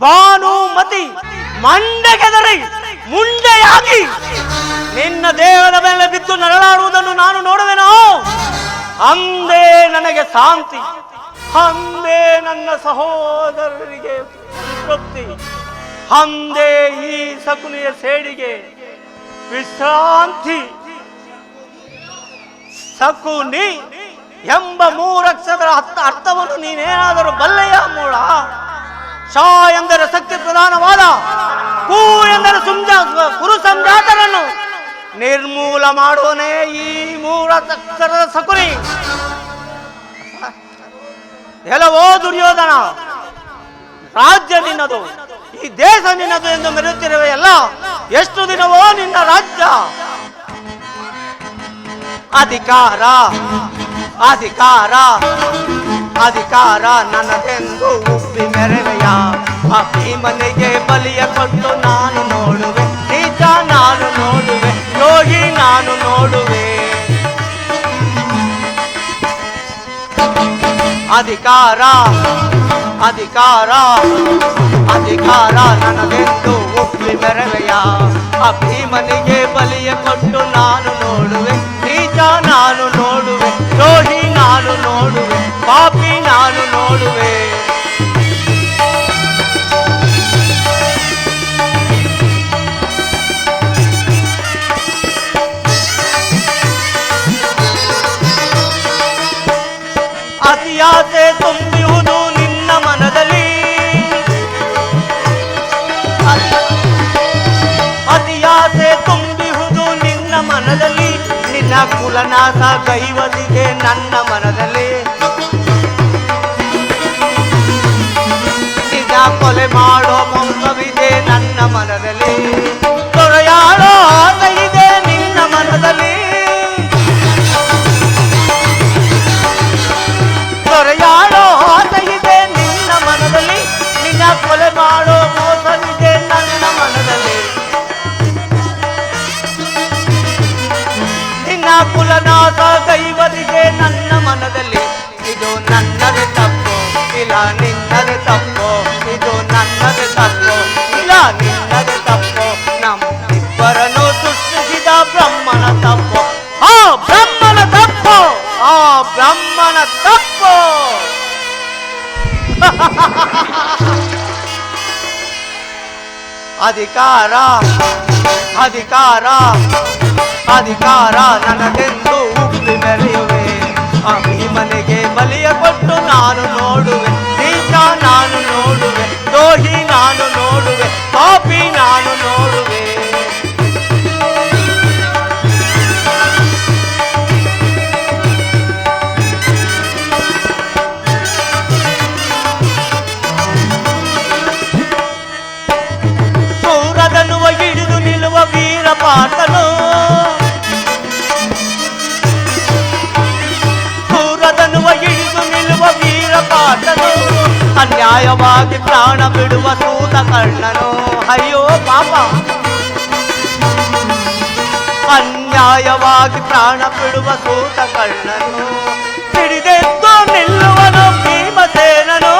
ಭಾನುಮತಿ ಮಂಡೆಗೆದರಿ ಮುಂಡೆಯಾಗಿ ನಿನ್ನ ದೇಹದ ಮೇಲೆ ಬಿದ್ದು ನರಳಾಡುವುದನ್ನು ನಾನು ನೋಡುವೆನೋ, ಅಂದೇ ನನಗೆ ಶಾಂತಿ, ಅಂದೇ ನನ್ನ ಸಹೋದರರಿಗೆ ತೃಪ್ತಿ, ಅಂದೇ ಈ ಶಕುನಿಯ ಸೇಡಿಗೆ ವಿಶ್ರಾಂತಿ. ಶಕುನಿ ಎಂಬ 3 ಅಕ್ಷರದ ಅರ್ಥವನ್ನು ನೀನೇನಾದರೂ ಬಲ್ಲೆಯ ಮೂಳ? ಶಾ ಎಂದರೆ ಶಕ್ತಿ ಪ್ರಧಾನವಾದ, ಕು ಎಂದರೆ ಕುರು ಸಂಜಾತರನ್ನು ನಿರ್ಮೂಲ ಮಾಡುವನೇ ಈ 3 ಅಕ್ಷರದ ಶಕುನಿ. ಎಲ್ಲವೋ ದುರ್ಯೋಧನ, ರಾಜ್ಯ ನಿನ್ನದು, ಈ ದೇಶ ನಿನ್ನದು ಎಂದು ಮೆರೆಯುತ್ತಿರುವೆ ಎಲ್ಲ. ಎಷ್ಟು ದಿನವೋ ನಿನ್ನ ರಾಜ್ಯ? ಅಧಿಕಾರ ಅಧಿಕಾರ ಅಧಿಕಾರ ನನ್ನದೆಂದು ಉಪ್ಪಿ ಮೆರವೆಯ ಭೀಮನಿಗೆ ಬಲಿಯ ಕೊಟ್ಟು ನಾನು ನೋಡುವೆ, ನಿಜ ನಾನು ನೋಡುವೆ, ದ್ರೋಹಿ ನಾನು ನೋಡುವೆ. ಅಧಿಕಾರ ಅಧಿಕಾರ ಅಧಿಕಾರ ನನ್ನದೆಂದು ಉಪ್ಪಿ ಮೆರವೆಯ ಭೀಮನಿಗೆ ಬಲಿಯ ಕೊಟ್ಟು ನಾನು ನೋಡುವೆ, ನಿಜ ನಾನು ನೋಡುವೆ, ದ್ರೋಹಿ ನಾನು ನೋಡುವೆ, ಪಾಪಿ ನಾನು ನೋಡುವೆ. ಅತಿಯಾಸೆ ತುಂಬಿಯುವುದು ನಿನ್ನ ಮನದಲ್ಲಿ, ಅತಿಯಾಸೆ ತುಂಬಿಯುವುದು ನಿನ್ನ ಮನದಲ್ಲಿ, ನಿನ್ನ ಕುಲನಾಶ ಕೈವದಿಗೆ ನನ್ನ ಮನದಲ್ಲಿ, ನಿಜ ಕೊಲೆ ಮಾಡೋ ವಂಶವಿದೆ ನನ್ನ ಮನದಲ್ಲಿ, ತೊರೆಯಾಡೋ ಆಸೆ ಇದೆ ನಿನ್ನ ಮನದಲ್ಲಿ, ತೊರೆಯಾಡೋ ಆಸೆ ಇದೆ ನಿನ್ನ ಮನದಲ್ಲಿ, ನಿನ್ನ ಕೊಲೆ ಮಾಡೋ ಮೋಸವಿದೆ ನನ್ನ ಮನದಲ್ಲಿ, ನಿನ್ನ ಕುಲನಾಶ ಕೈವದಿಗೆ ನನ್ನ ಮನದಲ್ಲಿ. ಇದು ನನ್ನದೇ ತಪ್ಪು, ಇಲ್ಲ ನಿನ್ನದೇ ತಪ್ಪು, ಇದು ನನ್ನದೇ ತಪ್ಪು, ಇಲ್ಲ ನಿನ್ನದೇ ತಪ್ಪು, ನಮ್ಮಿಬ್ಬರನ್ನು ಸೃಷ್ಟಿಸಿದ ಬ್ರಹ್ಮನ ತಪ್ಪು, ಆ ಬ್ರಹ್ಮನ ತಪ್ಪು, ಆ ಬ್ರಹ್ಮನ ತಪ್ಪು. ಅಧಿಕಾರ ಅಧಿಕಾರ ಅಧಿಕಾರ ನನಗೆಂದು ಉಪ್ಪಿ ಮೆರೆಯುವೆ, ಆ ಭೀಮನಿಗೆ ಬಲಿಯ ಕೊಟ್ಟು ನಾನು ನೋಡುವೆ, ನೀಚ ನಾನು ನೋಡುವೆ, ದ್ರೋಹಿ ನಾನು ನೋಡುವೆ, ಪಾಪಿ ನಾನು ನೋಡುವೆ. ಅನ್ಯಾಯವಾಗಿ ಪ್ರಾಣ ಬಿಡುವ ಸೂತ ಕರ್ಣನು. ಅಯ್ಯೋ ಪಾಪ, ಅನ್ಯಾಯವಾಗಿ ಪ್ರಾಣ ಬಿಡುವ ಸೂತ ಕರ್ಣನು. ಹಿಡಿದೆದ್ದು ನಿಲ್ಲುವನು ಭೀಮಸೇನನು,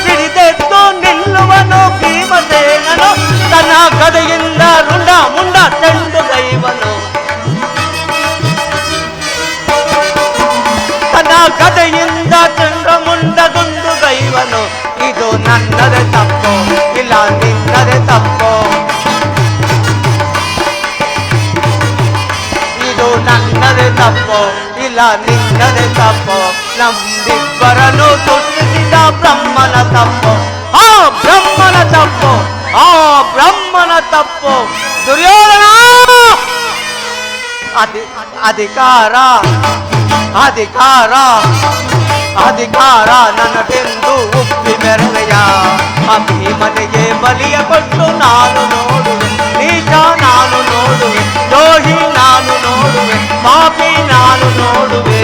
ಹಿಡಿದೆದ್ದು ನಿಲ್ಲುವನು ಭೀಮಸೇನನು. ತನ್ನ ಗದೆಯಿಂದ ರುಂಡ ಮುಂಡ ಚೆಂಡು ಗೈವನು, ತನ್ನ ಗದೆಯಿಂದ ಚೆಂಡ ಮುಂಡಗುಂದು ಗೈವನು. ಇದು ನನ್ನದೇ ತಪ್ಪು, ಇಲ್ಲ ನಿನ್ನದೇ ತಪ್ಪು, ಇದು ನನ್ನದೇ ತಪ್ಪು, ಇಲ್ಲ ನಿನ್ನದೇ ತಪ್ಪು. ನಮ್ಮಿಬ್ಬರನ್ನು ಸೃಷ್ಟಿಸಿದ ಬ್ರಹ್ಮನ ತಪ್ಪು, ಆ ಬ್ರಹ್ಮನ ತಪ್ಪು, ಆ ಬ್ರಹ್ಮನ ತಪ್ಪು. ದುರ್ಯೋಧನ, ಅಧಿಕಾರ ಅಧಿಕಾರ ಅಧಿಕಾರ ನನಗೆಂದು ಉಪ್ಪಿ ಮೆರವೆಯ. ಅಭಿಮನಿಗೆ ಬಲಿಯ ಕೊಟ್ಟು ನಾನು ನೋಡುವೆ, ನೀಚ ನಾನು ನೋಡುವೆ, ದ್ರೋಹಿ ನಾನು ನೋಡುವೆ, ಪಾಪಿ ನಾನು ನೋಡುವೆ.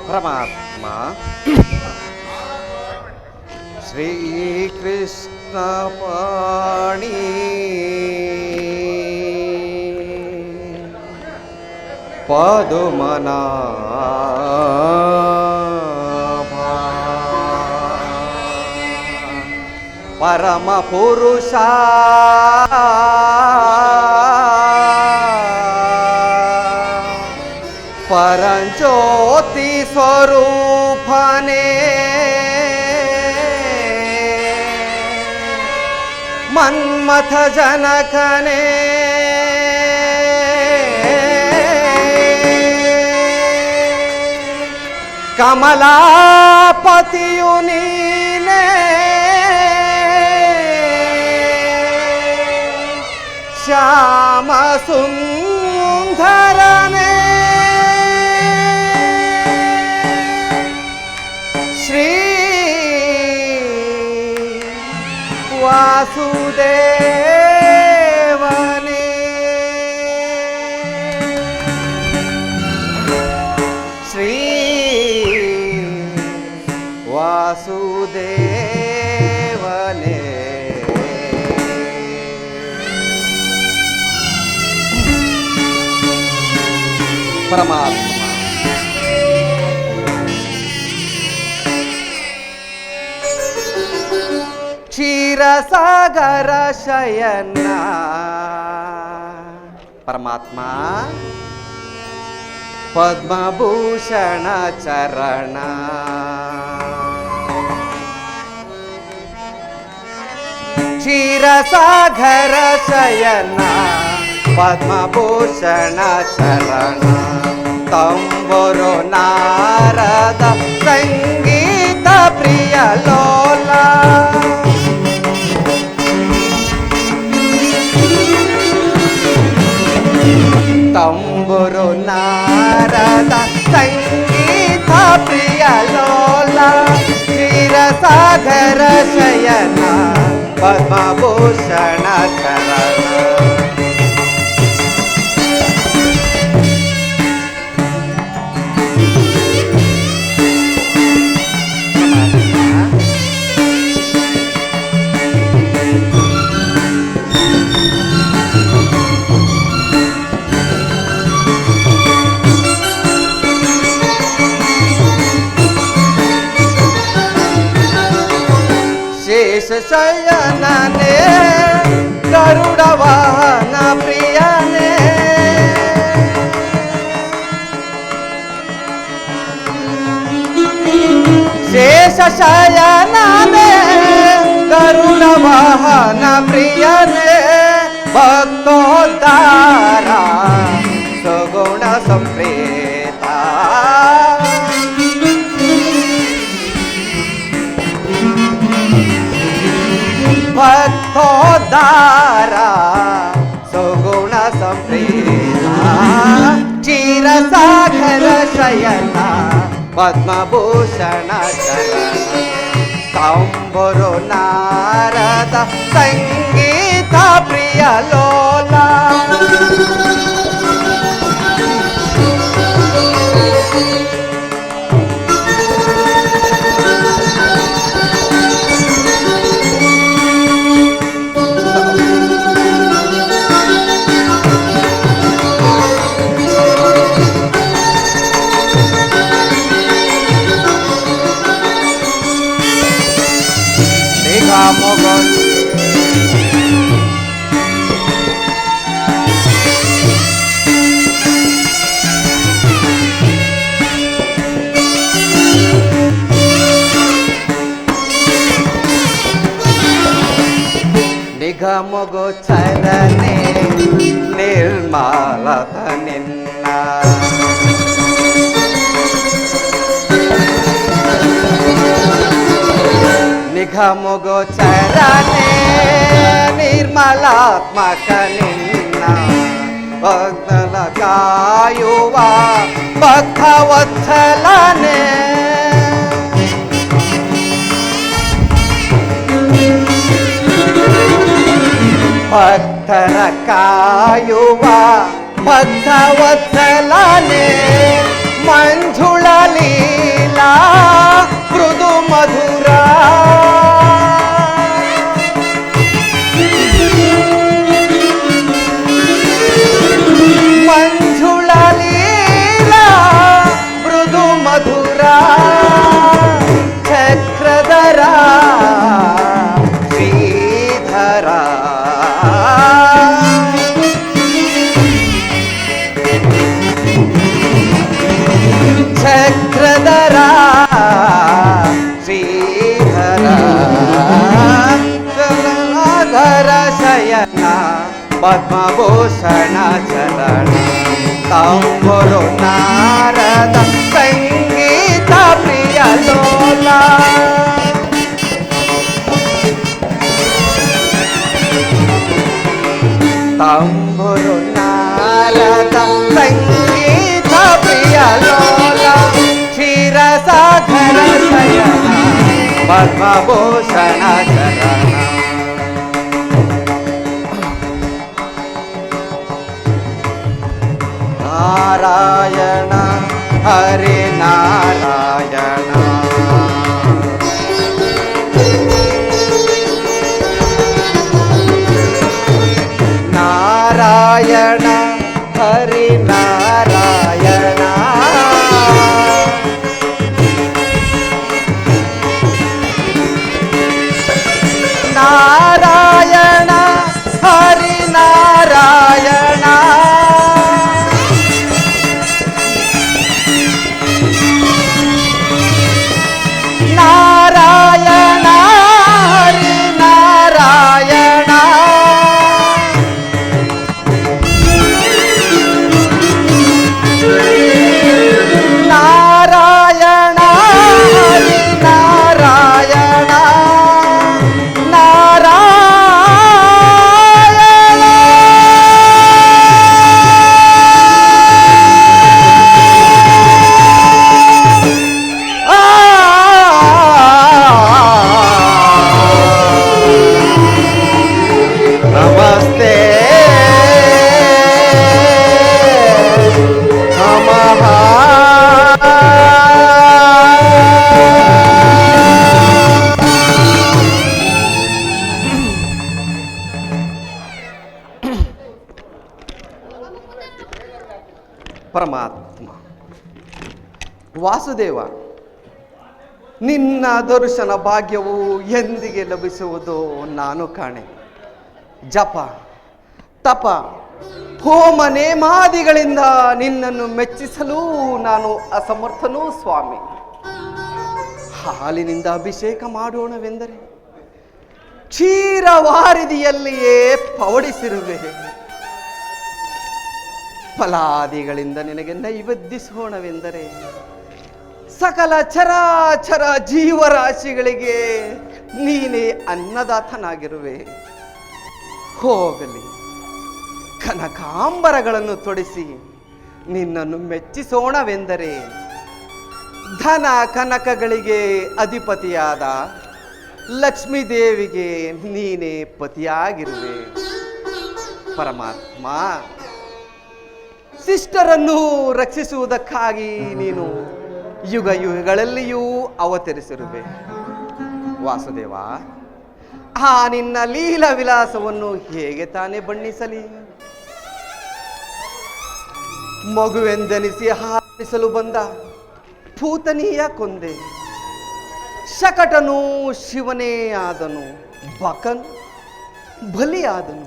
ಪರಮಾತ್ಮ ಶ್ರೀಕೃಷ್ಣ ಪಾಣಿ ಪದುಮನಾಭ ಪರಮ ಪುರುಷ ಪರಂಜ್ಯೋತಿ ಸ್ವರೂಪನೇ ಮನ್ಮಥ ಜನಕನೇ ಕಮಲಾಪತಿಯು ನೀನೇ ಶ್ಯಾಮ ಸುಂದರನೇ ಶ್ರೀ ವಾಸುದೇವನೇ ಶ್ರೀ ವಾಸುದೇವನೇ ಪರಮಾತ್ಮ ಕ್ಷೀರಸಾಗರ ಶಯನ ಪರಮಾತ್ಮ ಪದ್ಮಭೂಷಣ ಚರಣ ಕ್ಷೀರಸಾಗರ ಶಯನ ಪದ್ಮಭೂಷಣ ಚರಣ ತಂಬುರು ನಾರದ ಸಂಗೀತ ಪ್ರಿಯ ಲೋಲ ತಂಬುರು ನಾರದ ಸಂಗೀತ ಪ್ರಿಯ ಲೋಲ ಕ್ಷೀರಸಾಗರ ಶಯನ ಪದ್ಮಭೂಷಣ ಚರಣ ಶೇಷ ಶಯನನೇ ಗರುಡ ವಾಹನ ಪ್ರಿಯನೇ ಶೇಷ ಶಯನನೇ ಗರುಡ ವಾಹನ ಪ್ರಿಯನೇ ಭಕ್ತೋದ್ಧಾರ ಸುಗುಣ ಸಂಪ್ರೇತ ದಾರ ಸುಗುಣ ಸಂಪ್ರೀತ ಕ್ಷೀರಸಾಗರ ಶಯನ ಪದ್ಮಭೂಷಣ ಚರಣ ತಾಂಬರು ನಾರದ ಸಂಗೀತ ಪ್ರಿಯ ಲೋಲ ನಿಗಮಗೋ ಚರನೆ ನಿರ್ಮಲತ ನಿನ್ನ ನಿಗಮಗೋ ಚರನೆ ನಿರ್ಮಲಾತ್ಮಕ ನಿನ್ನ ಭಕ್ತನ ಕಾಯುವ ಭಕ್ತವತ್ಸಲನೆ ಭಕ್ತರ ಕಾಯುವ ಭಕ್ತವತ್ಸಲನೆ ಮಂಜುಳ ಲೀಲಾ ಮೃದು ಮಧುರ ಮಂಜುಳ ಲೀಲಾ ಮೃದು ಮಧುರ ಚಕ್ರಧರ ಶ್ರೀಧರ ಚಕ್ರಧರ ಶ್ರೀಧರ ಚಲಧರ ಶಯನ ಪದ್ಮಭೂಷಣ ಚರಣ ತಾಂಬರು ನಾರದ ಸಂಗೀತ ಪ್ರಿಯ ಲೋಲ ತಾಂಬರು ನಾರದ ಸಂಗೀತ ಪ್ರಿಯ ಲೋಲ ಕ್ಷೀರಸಾಗರ ಶಯನ ಪದ್ಮಭೂಷಣ ಚರಣ ನಾರಾಯಣ ಹರಿ ನಾರಾಯಣ ನಾರಾಯಣ ಹರಿ ನಾರಾಯಣ ನಾರಾಯಣ ಹರಿ ನಾರಾಯಣ ನಾರಾಯಣ ಹರಿ ನಾರಾಯಣ ನಾರಾಯಣ ಹರಿ ನಾರಾಯಣ ನಾರಾಯಣ ನಮಸ್ತೆ ನಮಃ ಪರಮಾತ್ಮ ವಾಸುದೇವ, ನಿನ್ನ ದರ್ಶನ ಭಾಗ್ಯವು ಎಂದಿಗೆ ಲಭಿಸುವುದು ನಾನು ಕಾಣೆ. ಜಪ ತಪ ಹೋಮ ನೇಮಾದಿಗಳಿಂದ ನಿನ್ನನ್ನು ಮೆಚ್ಚಿಸಲು ನಾನು ಅಸಮರ್ಥನೂ ಸ್ವಾಮಿ. ಹಾಲಿನಿಂದ ಅಭಿಷೇಕ ಮಾಡೋಣವೆಂದರೆ ಕ್ಷೀರವಾರಿದಿಯಲ್ಲಿಯೇ ಪವಡಿಸಿರುವೆ. ಫಲಾದಿಗಳಿಂದ ನಿನಗೆ ನೈವೇದ್ಯಿಸೋಣವೆಂದರೆ ಸಕಲ ಚರಾಚರ ಜೀವರಾಶಿಗಳಿಗೆ ನೀನೇ ಅನ್ನದಾತನಾಗಿರುವೆ. ಹೋಗಲಿ, ಕನಕಾಂಬರಗಳನ್ನು ತೊಡಿಸಿ ನಿನ್ನನ್ನು ಮೆಚ್ಚಿಸೋಣವೆಂದರೆ ಧನ ಕನಕಗಳಿಗೆ ಅಧಿಪತಿಯಾದ ಲಕ್ಷ್ಮೀದೇವಿಗೆ ನೀನೇ ಪತಿಯಾಗಿರುವೆ. ಪರಮಾತ್ಮ, ಶಿಷ್ಟರನ್ನು ರಕ್ಷಿಸುವುದಕ್ಕಾಗಿ ನೀನು ಯುಗ ಯುಗಗಳಲ್ಲಿಯೂ ಅವತರಿಸಿರುವೆ. ವಾಸುದೇವ, ಆ ನಿನ್ನ ಲೀಲ ವಿಲಾಸವನ್ನು ಹೇಗೆ ತಾನೇ ಬಣ್ಣಿಸಲಿ? ಮಗುವೆಂದೆನಿಸಿ ಹಾರಿಸಲು ಬಂದ ಪೂತನಿಯ ಕೊಂದೆ, ಶಕಟನು ಶಿವನೇ ಆದನು, ಬಕನು ಬಲಿಯಾದನು,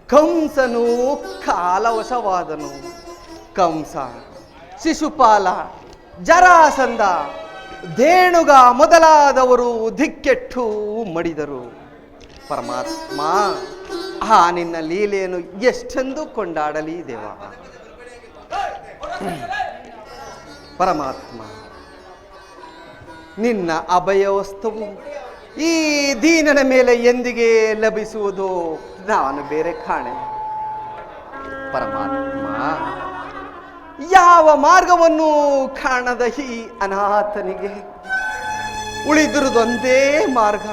ಕಂಸನು ಕಾಲವಶವಾದನು. ಕಂಸ, ಶಿಶುಪಾಲ, ಜರಾಸಂಧ, ಧೇನುಗ ಮೊದಲಾದವರು ದಿಕ್ಕೆಟ್ಟು ಮಡಿದರು. ಪರಮಾತ್ಮ, ಆ ನಿನ್ನ ಲೀಲೆಯನ್ನು ಎಷ್ಟೆಂದು ಕೊಂಡಾಡಲಿ ದೇವ. ಪರಮಾತ್ಮ, ನಿನ್ನ ಅಭಯವಸ್ತವು ಈ ದೀನನ ಮೇಲೆ ಎಂದಿಗೆ ಲಭಿಸುವುದು ನಾನು ಬೇರೆ ಕಾಣೆ. ಪರಮಾತ್ಮ, ಯಾವ ಮಾರ್ಗವನ್ನು ಕಾಣದ ಈ ಅನಾಥನಿಗೆ ಉಳಿದಿರುವುದೊಂದೇ ಮಾರ್ಗ,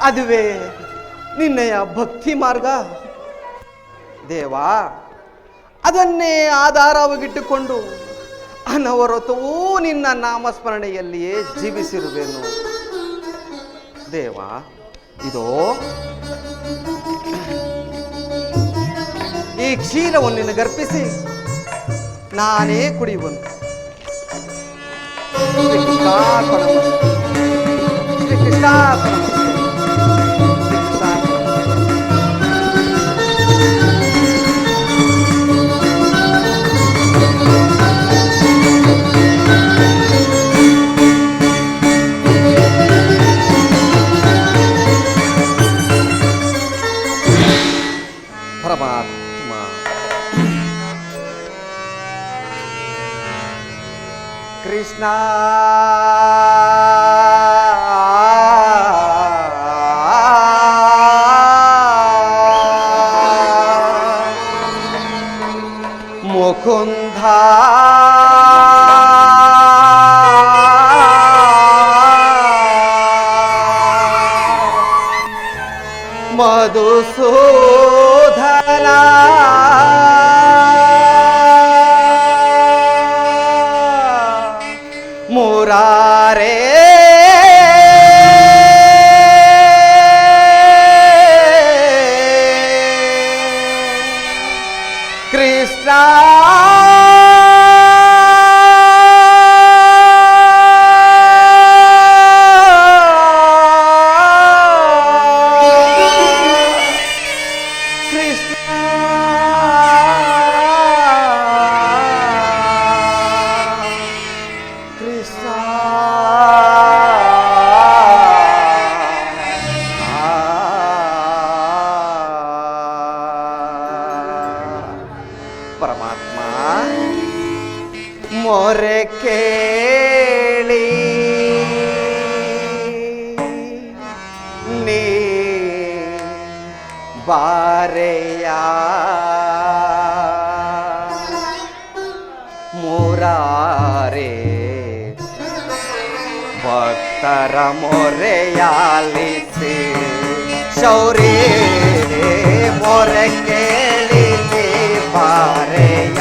ಅದುವೇ ನಿನ್ನಯ ಭಕ್ತಿ ಮಾರ್ಗ. ದೇವಾ, ಅದನ್ನೇ ಆಧಾರವಾಗಿಟ್ಟುಕೊಂಡು ಅನವರತವೂ ನಿನ್ನ ನಾಮಸ್ಮರಣೆಯಲ್ಲಿಯೇ ಜೀವಿಸಿರುವೆನು. ದೇವ, ಇದೋ ಈ ಕ್ಷೀರವನ್ನು ನಿನಗರ್ಪಿಸಿ ನಾನೇ ಕುಡಿಯುವನು. ಶ್ರೀ ಕೃಷ್ಣ ಪರಮಾತ್ಮ, ಕೃಷ್ಣ ಮುಕುಂದ ಮಧುಸೂದನ ಮುರಾರೇ ಕೃಷ್ಣ ಪರಮಾತ್ಮ, ಮೊರೆ ಕೇಳಿ ನೀ ಬಾರೆಯ ಮುರಾರೇ, ಭಕ್ತರ ಮೊರೆಯಾಲಿಸಿ ಶೌರ್ಯ ಮೊರೆ ಕೇಳಿ ಬಾರೆಯ.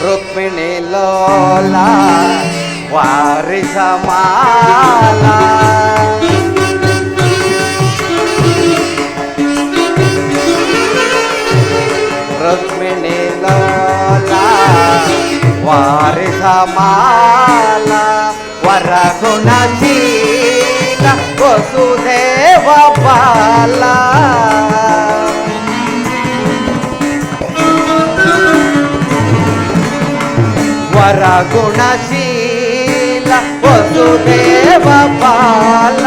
ರುಕ್ಮಿಣಿ ಲೋಲ ವಾರಿಸ ಮಾಲ, ರುಕ್ಮಿಣಿ ಲೋಲ ವಾರಿಸ ಮಾಲ, ವರಗುಣಶೀಲ ವಸುದೇವ ಬಾಲ. ವರಗುಣಶೀಲ ವಸುದೇವ ಬಾಲ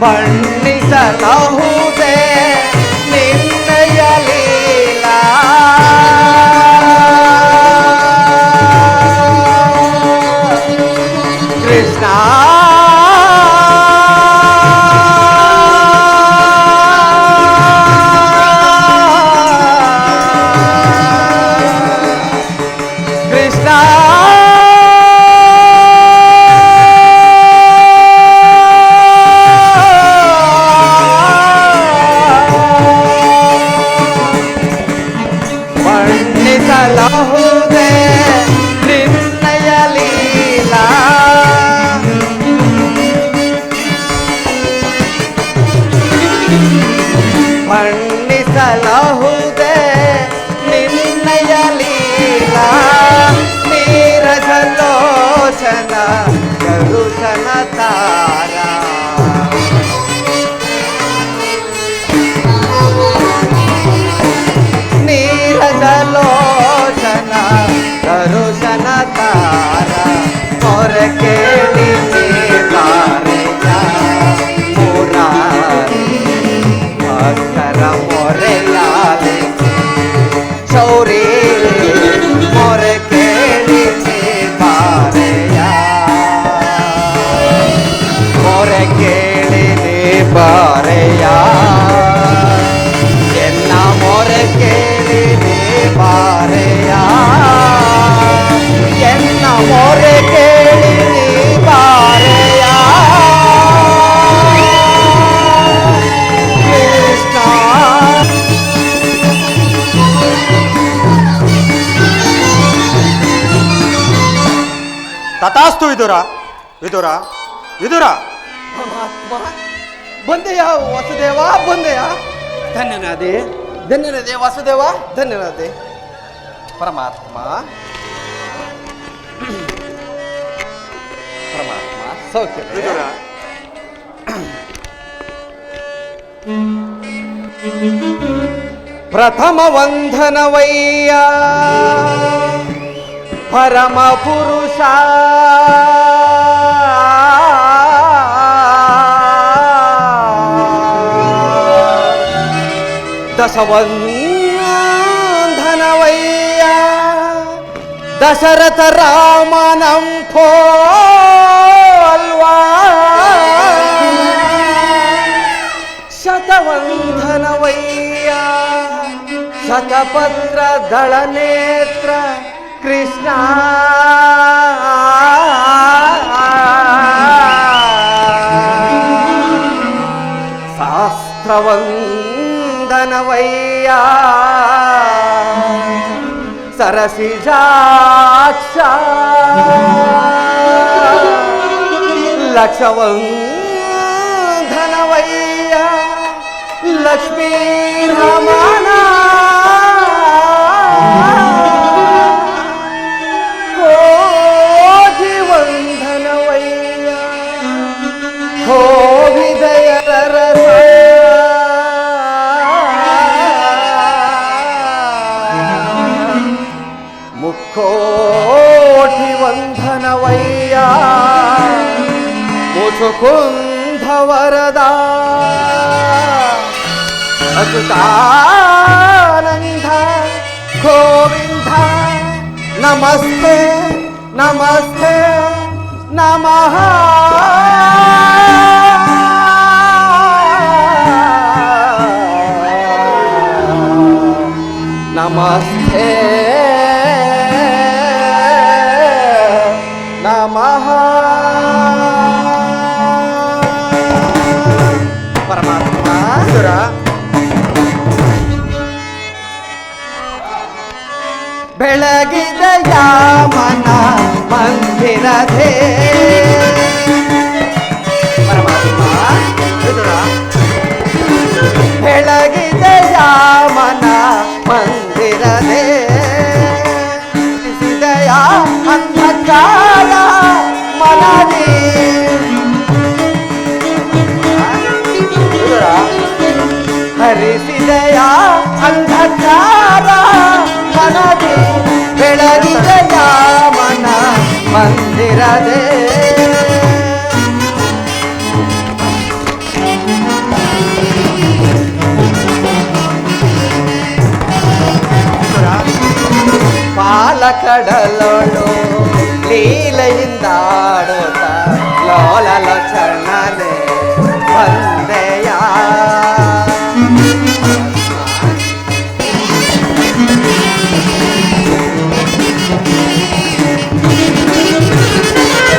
ಬಣ್ಣಿಸಲಹುದೇ ನಿನ್ನಯ ಲೀಲಾ ಕೃಷ್ಣ ಬಣ್ಣಿಸಲಹುದೇ ನಿನ್ನಯ ಲೀಲಾ ನೀರಜಲೋಚನ ಕರುಷನ ತಾರ ನೀರಜಲೋಚನ ಕರುಷನ ತಾರ ಮೊರ ಕೇಳಿ ಬಾರೆಯ ಮುರಾರಿ ಭಕ್ತರ ಮೊರೆಯಾಲೆ ಚೌರಿ ಮೊರೆ ಕೇಳಿ ಬಾರೆಯ ಮೊರೆ ಕೇಳಿ ಬಾರೆಯ ಎನ್ನ ಮೊರೆ ಕೇಳಿ ಬಾರೆಯ ಎನ್ನ ಮೊರೆ ಕೇಳಿ ಬಾರೆಯ ತಥಾಸ್ತು ವಿದುರ ವಿದುರ ವಿದುರ. ಬಂದೆಯ ವಸುದೇವ ಬಂದೆಯ ಧನ್ಯನಾದೆ ಧನ್ಯನಾದೆ ವಾಸುದೇವ ಧನ್ಯನಾದೆ ಪರಮಾತ್ಮ ಪರಮಾತ್ಮ ಸೌಖ್ಯ ವಿದುರ ಪ್ರಥಮ ವಂದನವಯ್ಯ ಪರಮ ಪುರುಷ ದಶವಂದನವಯ್ಯ ದಶರಥ ರಾಮನಂ ಪೋಲ್ವಾ ಶತವಂದನವಯ್ಯ ಶತಪತ್ರ ದಳನೇತ್ರ ಕೃಷ್ಣ ಸಹಸ್ರವಂದನವಯ್ಯ ಸರಸಿಜಾಕ್ಷ ಲಕ್ಷವಂದನವಯ್ಯ ಲಕ್ಷ್ಮೀ ರಮಣ ಕೋಜಿವಂದನವಯ್ಯ ಕೋವಿದಯರ ರಸ ಮುಕ್ಕೋಟಿ ವಂದನವಯ್ಯ ಮುಚುಕುಂಧ ವರದ ಅಚ್ಯುತಾನಂದ ಗೋವಿಂದ ನಮಸ್ತೆ ನಮಸ್ತೆ ನಮಃ ನಮಸ್ತೆ ನಮಃ ಪರಮಾತ್ಮ ವಿದುರ ಬೆಳಗಿದ ಯಾಮನ ಮಂದಿರದೇ ಪರಮಾತ್ಮ ವಿದುರ ಬೆಳಗಿದ ಯಾಮನ ಮಂದಿರದೇ ಸಿದಯ ಅಂಧಕಾರ ಮನದಿ ಹರಿಸಿದಯ ಅಂಧಕಾರ ಮನದಿ ಬೆಳಗಿದ ಯಾಮನ ಮಂದಿರದೇ ಕಡಲೋಳು ಲೀಲೆಯಿಂದಾಡುತ್ತ ಲೋಲ ಲೋಚನನೆ ಬಂದೆಯ.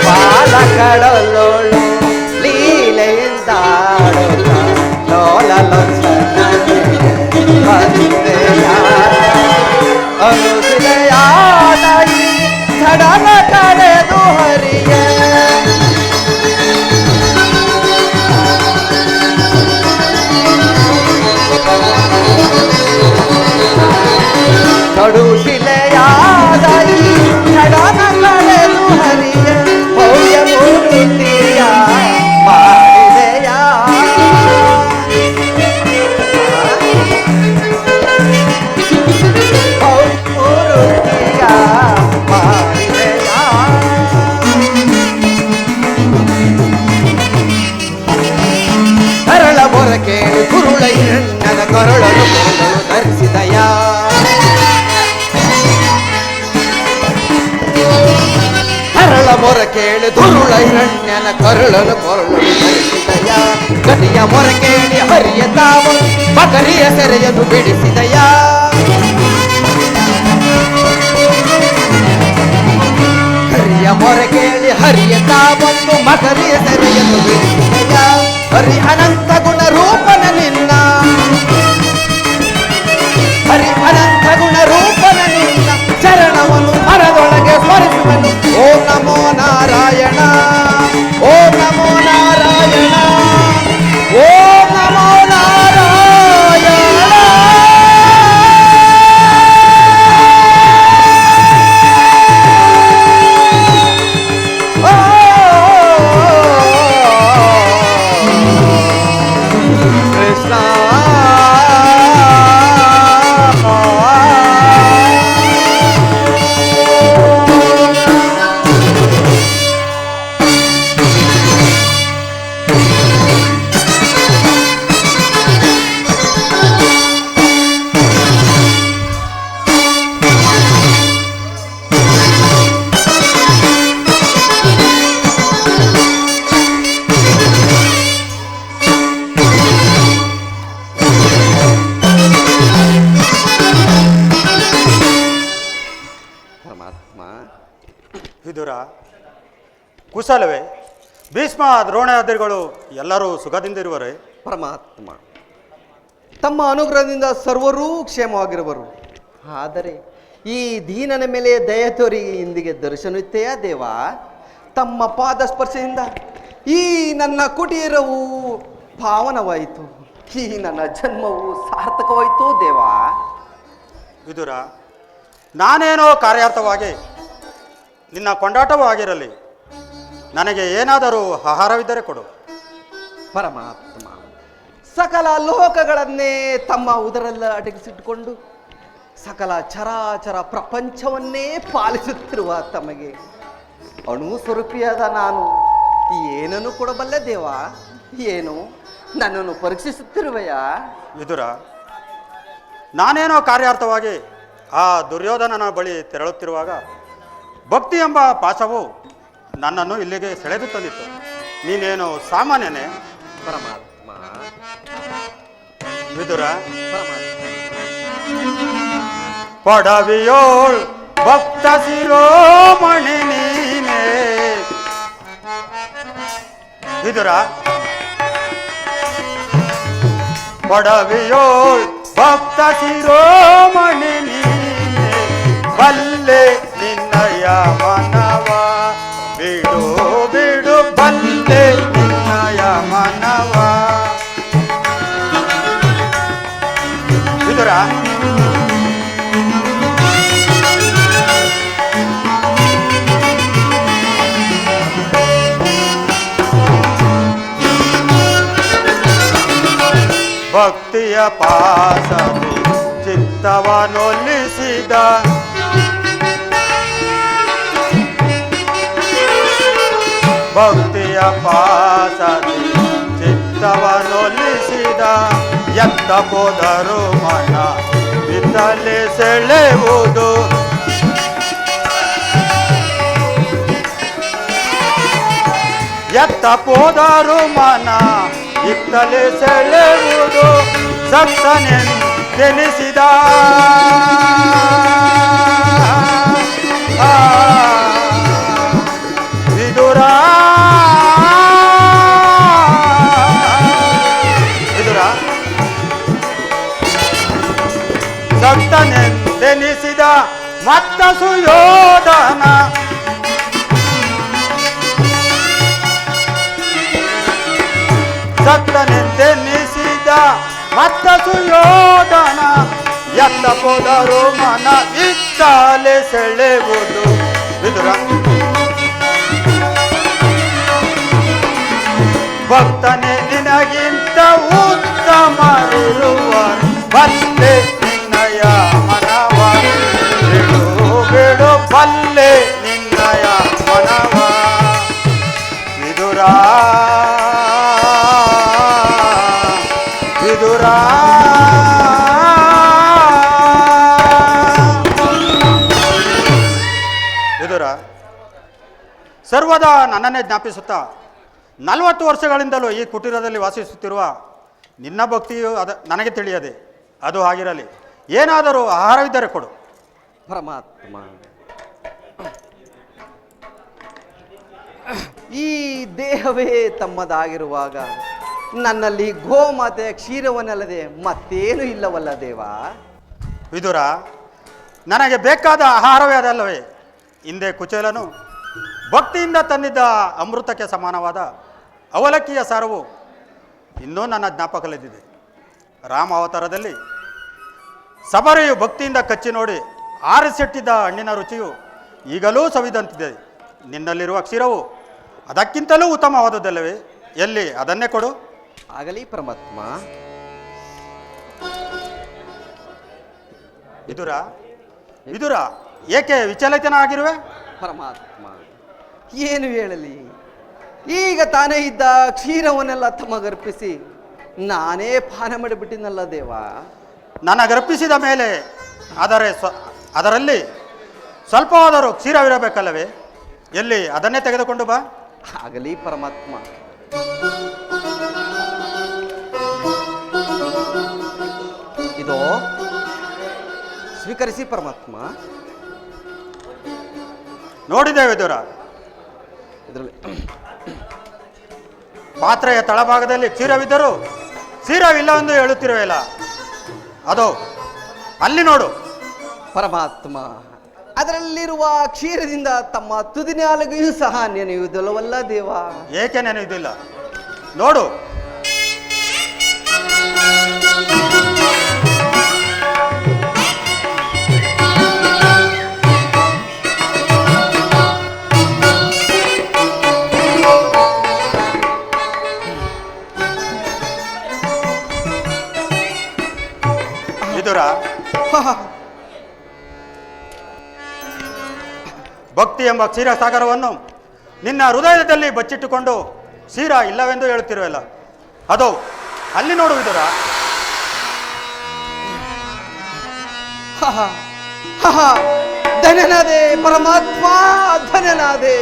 ಬಾಲ ಕಡಲೋಳು ಲೀಲೆಯಿಂದಾಡುತ್ತ ಲೋಲ ಲೋಚನನೆ ಬಂದೆಯ. ಅನುಸಿದೆಯಾದಾಯಿ ಸಡಲ ಕಡೆದು ಹರಿಯ ಕಡುಶಿಲೆಯಾದಾಯಿ ಸಡಲ ಕಡೆದು ಹರಿಯ ಭವ್ಯ ಮೂರ್ತಿಯ ಮಾಡಿದೆಯ. ಕರಳ ಮೊರಕೆ ಕುರುಳೈ ನನ್ನ ಕರಳಲು ಧರಿಸಿದಯ. ಕರಳ ಮೊರ ಕೇಳಿ ದುರುಳ ಹಿರಣ್ಯನ ಕರುಳನು ಕೊರಳು ಧರಿಸಿದಯ. ಗತಿಯ ಮೊರ ಕೇಳಿ ಹರಿಯ ತಾವು ಮಕರಿಯ ಸೆರೆಯನ್ನು ಬಿಡಿಸಿದಯ. ಹರಿಯ ಮೊರ ಕೇಳಿ ಹರಿಯ ತಾವೊಂದು ಮಕರಿಯ ಸೆರೆಯನ್ನು ಬಿಡಿಸಿದಯ. ಹರಿ ಅನಂತ ಗುಣ ರೂಪನ ನಿನ್ನ ಹರಿ ಅನಂತ ಗುಣ ರೂಪನ ನಿನ್ನ ಚರಣವನ್ನು ಮನದೊಳಗೆ ಸ್ಮರಿಸುವನು. ಓಂ ನಮೋ ನಾರಾಯಣ, ಓಂ ನಮೋ ನಾರಾಯಣ, ಓಂ ನಮೋ ನಾರಾಯಣ. ಕೃಷ್ಣ ವಿದುರ, ಕುಶಲವೇ? ಭೀಷ್ಮ ದ್ರೋಣಾದಿಗಳು ಎಲ್ಲರೂ ಸುಖದಿಂದಿರುವರೇ? ಪರಮಾತ್ಮ ತಮ್ಮ ಅನುಗ್ರಹದಿಂದ ಸರ್ವರೂ ಕ್ಷೇಮವಾಗಿರುವರು. ಆದರೆ ಈ ದೀನನ ಮೇಲೆ ದಯ ತೋರಿ ಇಂದಿಗೆ ದರ್ಶನವಿತ್ತೆಯಾ ದೇವ? ತಮ್ಮ ಪಾದ ಸ್ಪರ್ಶದಿಂದ ಈ ನನ್ನ ಕುಟೀರವು ಪಾವನವಾಯಿತು, ಈ ನನ್ನ ಜನ್ಮವು ಸಾರ್ಥಕವಾಯಿತು ದೇವ. ವಿದುರ, ನಾನೇನೋ ಕಾರ್ಯಾರ್ಥವಾಗಿ ನಿನ್ನ ಕೊಂಡಾಟವೂ ಆಗಿರಲಿ, ನನಗೆ ಏನಾದರೂ ಆಹಾರವಿದ್ದರೆ ಕೊಡು. ಪರಮಾತ್ಮ ಸಕಲ ಲೋಕಗಳನ್ನೇ ತಮ್ಮ ಉದರಲ್ಲ ಅಡಗಿಸಿಟ್ಟುಕೊಂಡು ಸಕಲ ಚರಾಚರ ಪ್ರಪಂಚವನ್ನೇ ಪಾಲಿಸುತ್ತಿರುವ ತಮಗೆ ಅಣು ಸ್ವರೂಪಿಯಾದ ನಾನು ಏನನ್ನು ಕೊಡಬಲ್ಲೆ ದೇವ? ಏನು ನನ್ನನ್ನು ಪರೀಕ್ಷಿಸುತ್ತಿರುವೆಯಾ? ವಿದುರ, ನಾನೇನೋ ಕಾರ್ಯಾರ್ಥವಾಗಿ ಆ ದುರ್ಯೋಧನನ ಬಳಿ ತೆರಳುತ್ತಿರುವಾಗ ಭಕ್ತಿ ಎಂಬ ಪಾಶವು ನನ್ನನ್ನು ಇಲ್ಲಿಗೆ ಸೆಳೆದು ತಂದಿತ್ತು. ನೀನೇನು ಸಾಮಾನ್ಯನೇ? ಪರಮಾತ್ಮ ವಿದುರ, ಪರಮಾತ್ಮ ಪಡವಿಯೋಳ್ ಭಕ್ತ ಶಿರೋಮಣಿ ನೀನೇ. ವಿದುರ, ಪಡವಿಯೋಳ್ ಭಕ್ತ ಶಿರೋಮಣಿ ನೀನೇ. ಬಲ್ಲೆ ನಿನ್ನಯ ಮನವ ಬಿಡು ಬಿಡು, ಬಲ್ಲೆ ನಿನ್ನಯ ಮನವ. ವಿದುರ, ಭಕ್ತಿಯ ಪಾಸದಿ ಚಿತ್ತವನೊಲಿಸಿದ ಭಕ್ತಿಯ ಪಾಸದಿ ಚಿತ್ತವನೊಲಿಸಿದ ಎತ್ತ ಹೋದರು ಮನ ಬಿತ್ತಲೆ ಸೆಳೆಯುವುದು. ಎತ್ತ ಹೋದರು ಮನ ಇತ್ತಲೇ ಸೆಳೆಯುವುದು ಸತ್ತನೆಂದೆನಿಸಿದ ವಿದುರ ಸತ್ತನೆಂದೆನಿಸಿದ ಮತ್ತ ಸುಯೋಧನ ಸತ್ತನೆಂದೆನಿಸಿದ ಮತ್ತ ಸುಯೋಧನ ಎತ್ತ ಹೋದರು ಮನ ಇತ್ತಲೇ ಸೆಳೆಯುವುದು ವಿದುರ ಭಕ್ತನೇ ನಿನಗಿಂತ ಉತ್ತಮರಿರುವ ಬಲ್ಲೆ ನಿನ್ನಯ ಮನವ ಬಿಡು ಬಿಡು ಬಲ್ಲೆ ನಿನ್ನಯ ಮನವ ವಿದುರ ವಿದುರ ವಿದುರ ಸರ್ವದಾ ನನ್ನನ್ನೇ ಜ್ಞಾಪಿಸುತ್ತಾ 40 ವರ್ಷಗಳಿಂದಲೂ ಈ ಕುಟೀರದಲ್ಲಿ ವಾಸಿಸುತ್ತಿರುವ ನಿನ್ನ ಭಕ್ತಿಯು ನನಗೆ ತಿಳಿಯದೆ. ಅದು ಆಗಿರಲಿ, ಏನಾದರೂ ಆಹಾರವಿದ್ದರೆ ಕೊಡು. ಪರಮಾತ್ಮ, ಈ ದೇಹವೇ ತಮ್ಮದಾಗಿರುವಾಗ ನನ್ನಲ್ಲಿ ಗೋಮಾತೆಯ ಕ್ಷೀರವನ್ನಲ್ಲದೆ ಮತ್ತೇನು ಇಲ್ಲವಲ್ಲ ದೇವ. ವಿದುರ, ನನಗೆ ಬೇಕಾದ ಆಹಾರವೇ ಅದಲ್ಲವೇ? ಹಿಂದೆ ಕುಚೇಲನು ಭಕ್ತಿಯಿಂದ ತಂದಿದ್ದ ಅಮೃತಕ್ಕೆ ಸಮಾನವಾದ ಅವಲಕ್ಕಿಯ ಸಾರವು ಇನ್ನೂ ನನ್ನ ಜ್ಞಾಪಕದಲ್ಲಿದೆ. ರಾಮ ಅವತಾರದಲ್ಲಿ ಸಬರೆಯು ಭಕ್ತಿಯಿಂದ ಕಚ್ಚಿ ನೋಡಿ ಆರಿಸಿಟ್ಟಿದ್ದ ಹಣ್ಣಿನ ರುಚಿಯು ಈಗಲೂ ಸವಿದಂತಿದೆ. ನಿನ್ನಲ್ಲಿರುವ ಕ್ಷೀರವು ಅದಕ್ಕಿಂತಲೂ ಉತ್ತಮವಾದದ್ದಲ್ಲವೇ? ಎಲ್ಲಿ, ಅದನ್ನೇ ಕೊಡು. ಆಗಲಿ ಪರಮಾತ್ಮ. ವಿದುರ, ವಿದುರ, ಏಕೆ ವಿಚಲಿತನಾಗಿರುವೆ? ಪರಮಾತ್ಮ, ಏನು ಹೇಳಲಿ, ಈಗ ತಾನೇ ಇದ್ದ ಕ್ಷೀರವನ್ನೆಲ್ಲ ತಮಗರ್ಪಿಸಿ ನಾನೇ ಪಾನ ಮಾಡಿಬಿಟ್ಟಿನಲ್ಲ ದೇವ. ನನಗರ್ಪಿಸಿದ ಮೇಲೆ ಅದರಲ್ಲಿ ಸ್ವಲ್ಪವಾದರೂ ಕ್ಷೀರವಿರಬೇಕಲ್ಲವೇ? ಎಲ್ಲಿ, ಅದನ್ನೇ ತೆಗೆದುಕೊಂಡು ಬಾ. ಆಗಲಿ ಪರಮಾತ್ಮ. ಇದೋ ಸ್ವೀಕರಿಸಿ ಪರಮಾತ್ಮ. ನೋಡಿದೆ ವಿದುರ, ಇದರಲ್ಲಿ ಪಾತ್ರೆಯ ತಳಭಾಗದಲ್ಲಿ ಕ್ಷೀರವಿದ್ದರೂ ಕ್ಷೀರವಿಲ್ಲವೆಂದು ಹೇಳುತ್ತಿರುವೆಲ್ಲ, ಅದು ಅಲ್ಲಿ ನೋಡು. ಪರಮಾತ್ಮ, ಅದರಲ್ಲಿರುವ ಕ್ಷೀರದಿಂದ ತಮ್ಮ ತುದಿನಾಲಿಗೆಯೂ ಸಹ ನೆನೆಯುವುದಿಲ್ಲವಲ್ಲ ದೇವ. ಏಕೆ ನೆನೆಯುವುದಿಲ್ಲ? ನೋಡು. ವಿದುರ, ಭಕ್ತಿ ಎಂಬ ಕ್ಷೀರ ಸಾಗರವನ್ನು ನಿನ್ನ ಹೃದಯದಲ್ಲಿ ಬಚ್ಚಿಟ್ಟುಕೊಂಡು ಕ್ಷೀರ ಇಲ್ಲವೆಂದು ಹೇಳುತ್ತಿರುವಲ್ಲ, ಅದು ಅಲ್ಲಿ ನೋಡು ವಿದುರ. ಧನ್ಯನಾದೆ ಪರಮಾತ್ಮ, ಧನ್ಯನಾದೆ,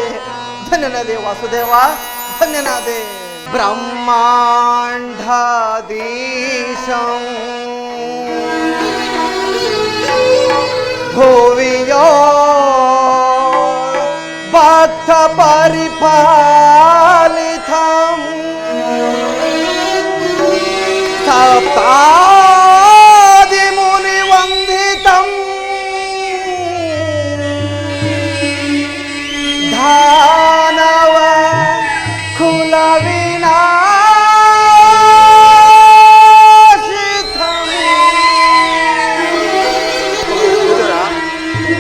ಧನ್ಯನಾದೆ ವಾಸುದೇವ, ಧನ್ಯನಾದೆ. ಬ್ರಹ್ಮಾಂಡಾಧೀಶಂ ಭುವಿಯೋ ಭಕ್ತ ಪರಿಪಾಲಿತಂ ಸಪ್ತಾದಿ ಮುನಿ ವಂದಿತಂ ದಾನವ ಕುಲ ವಿನಾಶಿತಂ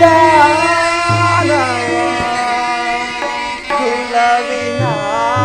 ದಾನವ ಕುಲ ವಿನಾಶಿತಂ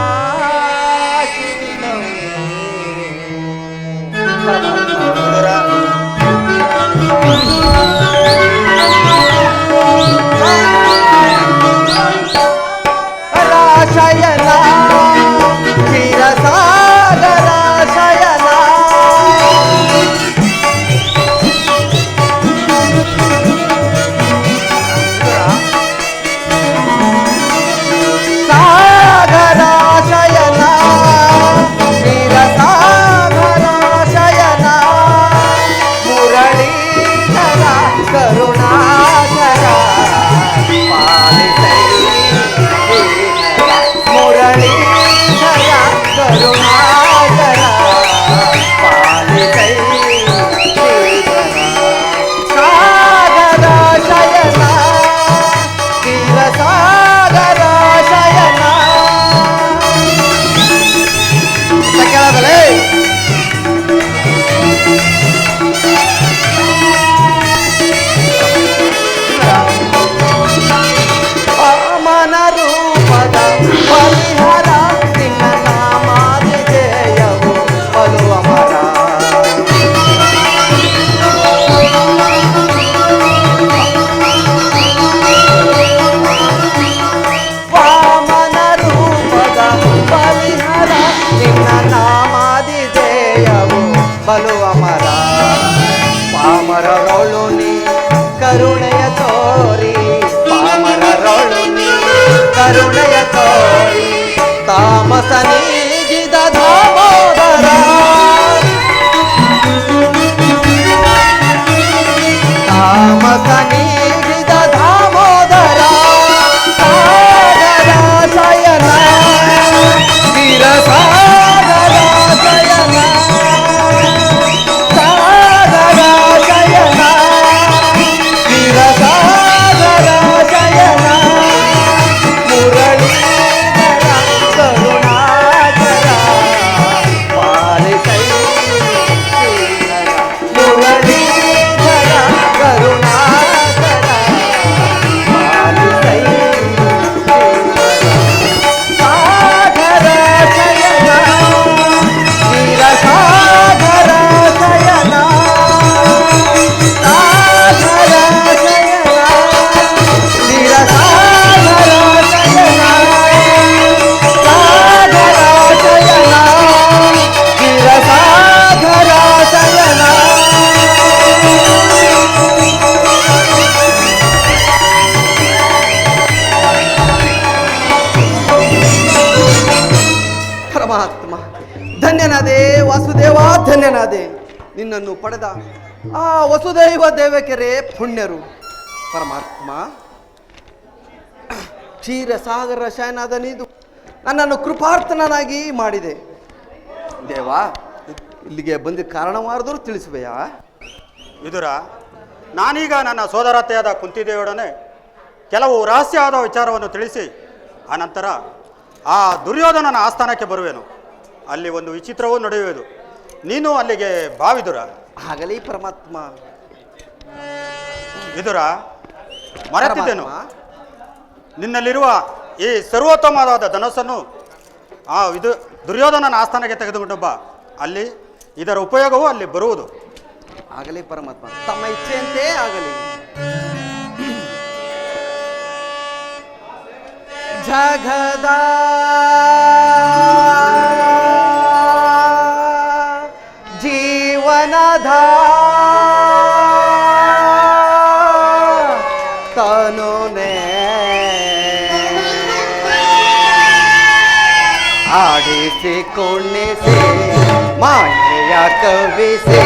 ನೀಗಿದ ದಾಮೋದರ ತಾಮಸ ನೀಗಿದ ದಾಮೋದರ ಸಾಗರ ಶಯನ ಕ್ಷೀರಸಾಗರ ಶಯನ ಸಾಗರ ಶಯನ ಕ್ಷೀರಸಾಗರ ಶಯನ ಮುರಳೀಧರ ಕರುಣಾಕರ ಪಾಲಿಸೈ ಮುರಳೀಧರ ಕರುಣಾಕರ ಪಾಲಿಸೈ ಸಾಗರ ಶಯನ ಕ್ಷೀರಸಾಗರ ಶಯನ ಸಾಗರ ಶಯನ ಕ್ಷೀರಸಾಗರ ಶಯನ ಸಾಗರ ಶಯನ ಕ್ಷೀರಸಾಗರ ಶಯನ ಪರಮಾತ್ಮ ಧನ್ಯನಾದೆ ವಾಸುದೇವ ಧನ್ಯನಾದೆ ನಿನ್ನನ್ನು ಪಡೆದ ಆ ವಸುದೈವ ದೇವಕೆರೆ ಪುಣ್ಯರು ಪರಮಾತ್ಮ ಕ್ಷೀರಸಾಗರ ಶಯನಾದ ನೀದು ನನ್ನನ್ನು ಕೃಪಾರ್ಥನಾಗಿ ಮಾಡಿದೆ ದೇವ ಇಲ್ಲಿಗೆ ಬಂದ ಕಾರಣವಾದರೂ ತಿಳಿಸುವೆಯಾ ವಿದುರ, ನಾನೀಗ ನನ್ನ ಸೋದರತ್ತೆಯಾದ ಕುಂತಿದೇವಿಯೊಡನೆ ಕೆಲವು ರಹಸ್ಯವಾದ ವಿಚಾರವನ್ನು ತಿಳಿಸಿ ಆನಂತರ ಆ ದುರ್ಯೋಧನನ ಆಸ್ಥಾನಕ್ಕೆ ಬರುವೆನು. ಅಲ್ಲಿ ಒಂದು ವಿಚಿತ್ರವೂ ನಡೆಯುವುದು. ನೀನು ಅಲ್ಲಿಗೆ ಬಾ ವಿದುರ. ಆಗಲಿ ಪರಮಾತ್ಮ. ವಿದುರ, ಮರೆತಿದ್ದೇನು, ಪರಮಾತ್ಮ. ನಿನ್ನಲ್ಲಿರುವ ಈ ಸರ್ವೋತ್ತಮವಾದ ಧನಸ್ಸನ್ನು ದುರ್ಯೋಧನನ ಆಸ್ಥಾನಕ್ಕೆ ತೆಗೆದುಕೊಂಡು ಬಾ. ಅಲ್ಲಿ ಇದರ ಉಪಯೋಗವು ಅಲ್ಲಿ ಬರುವುದು. ಆಗಲಿ ಪರಮಾತ್ಮ, ತಮ್ಮ ಇಚ್ಛೆಯಂತೆ ಆಗಲಿ. ಜಗದ ಜೀವನದ ತನುನೆ ಆಡಿಸಿ ಕುಣಿಸಿ ಮಾಯೆಯ ಕವಿಸಿ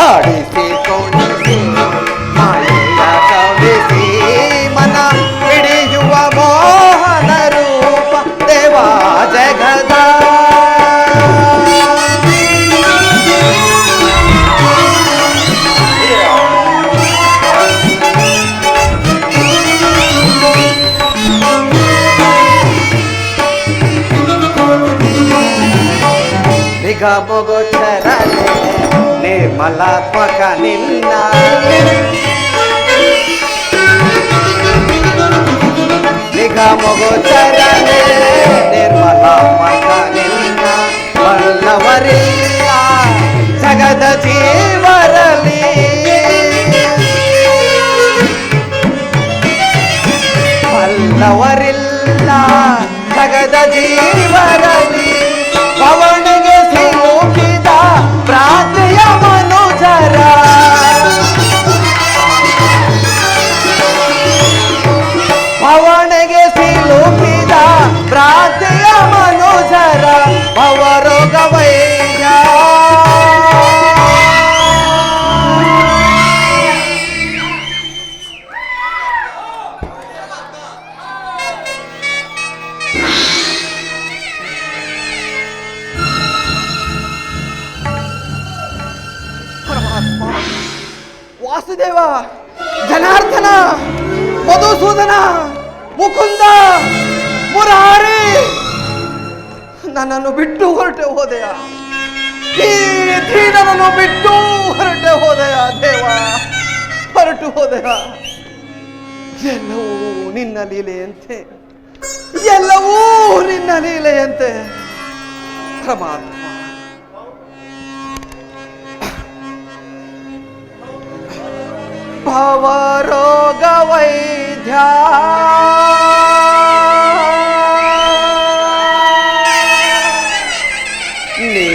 ಆಡಿಸಿ ಕುಣಿಸಿ ಮಾಯೆಯ ಕವಿಸಿ ಮನ ಹಿಡಿಯುವ ಮೋಹನ ರೂಪ ದೇವಾ ಜಗದ ನಿಗಮಗೋಚರನೆ ನಿರ್ಮಲಾತ್ಮಕ ನಿನ್ನ ನಿಗಮಗೋಚರನೆ ನಿರ್ಮಲಾತ್ಮಕ ನಿನ್ನ ಬಲ್ಲವರಿಲ್ಲ ಜಗದ ಜೀವರಲಿ ಬಲ್ಲವರಿಲ್ಲ ಜಗದ ಜೀವರಲಿ ಪವನಿಗೆ ಸಿಲುಕಿದ ಪ್ರಾರ್ಥೆಯ ಮನುಜರ ಪವನಿಗೆ ಸಿಲುಕಿದ ಪ್ರಾರ್ಥೆಯ ಮನುಜರ ಭವರೋಗ ವೈದ್ಯ ವಾಸುದೇವ ಜನಾರ್ದನ ಮಧುಸೂದನ ಮುಕುಂದ ಮುರಾರಿ ನನ್ನನ್ನು ಬಿಟ್ಟು ಹೊರಟೆ ಹೋದೆಯ ಈ ದೀನನನ್ನು ಬಿಟ್ಟು ಹೊರಟೆ ಹೋದೆಯ ದೇವ ಹೊರಟು ಹೋದೆಯ ಎಲ್ಲವೂ ನಿನ್ನ ಲೀಲೆಯಂತೆ ಎಲ್ಲವೂ ನಿನ್ನ ಲೀಲೆಯಂತೆ ಪರಮಾತ್ಮ ಭವರೋಗ ವೈದ್ಯ ನೀ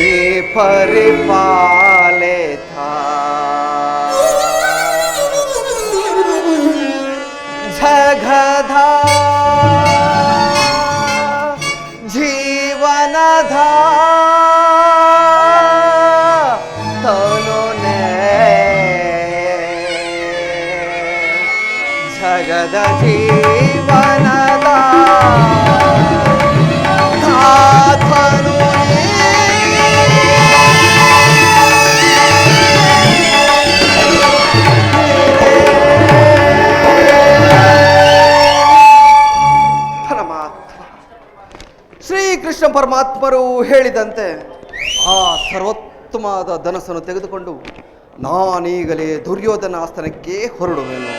ಪರಿಪಾಲೆ ಜಗಧ ಜೀವನ ಜಗದ ಜೀವನದ ನಾಥನು ಪರಮಾತ್ಮ ಶ್ರೀಕೃಷ್ಣ ಪರಮಾತ್ಮರು ಹೇಳಿದಂತೆ ಆ ಸರ್ವೋತ್ತಮವಾದ ಧನಸ್ಸನ್ನು ತೆಗೆದುಕೊಂಡು ನಾನೀಗಲೇ ದುರ್ಯೋಧನ ಆಸ್ಥಾನಕ್ಕೆ ಹೊರಡುವೆನು.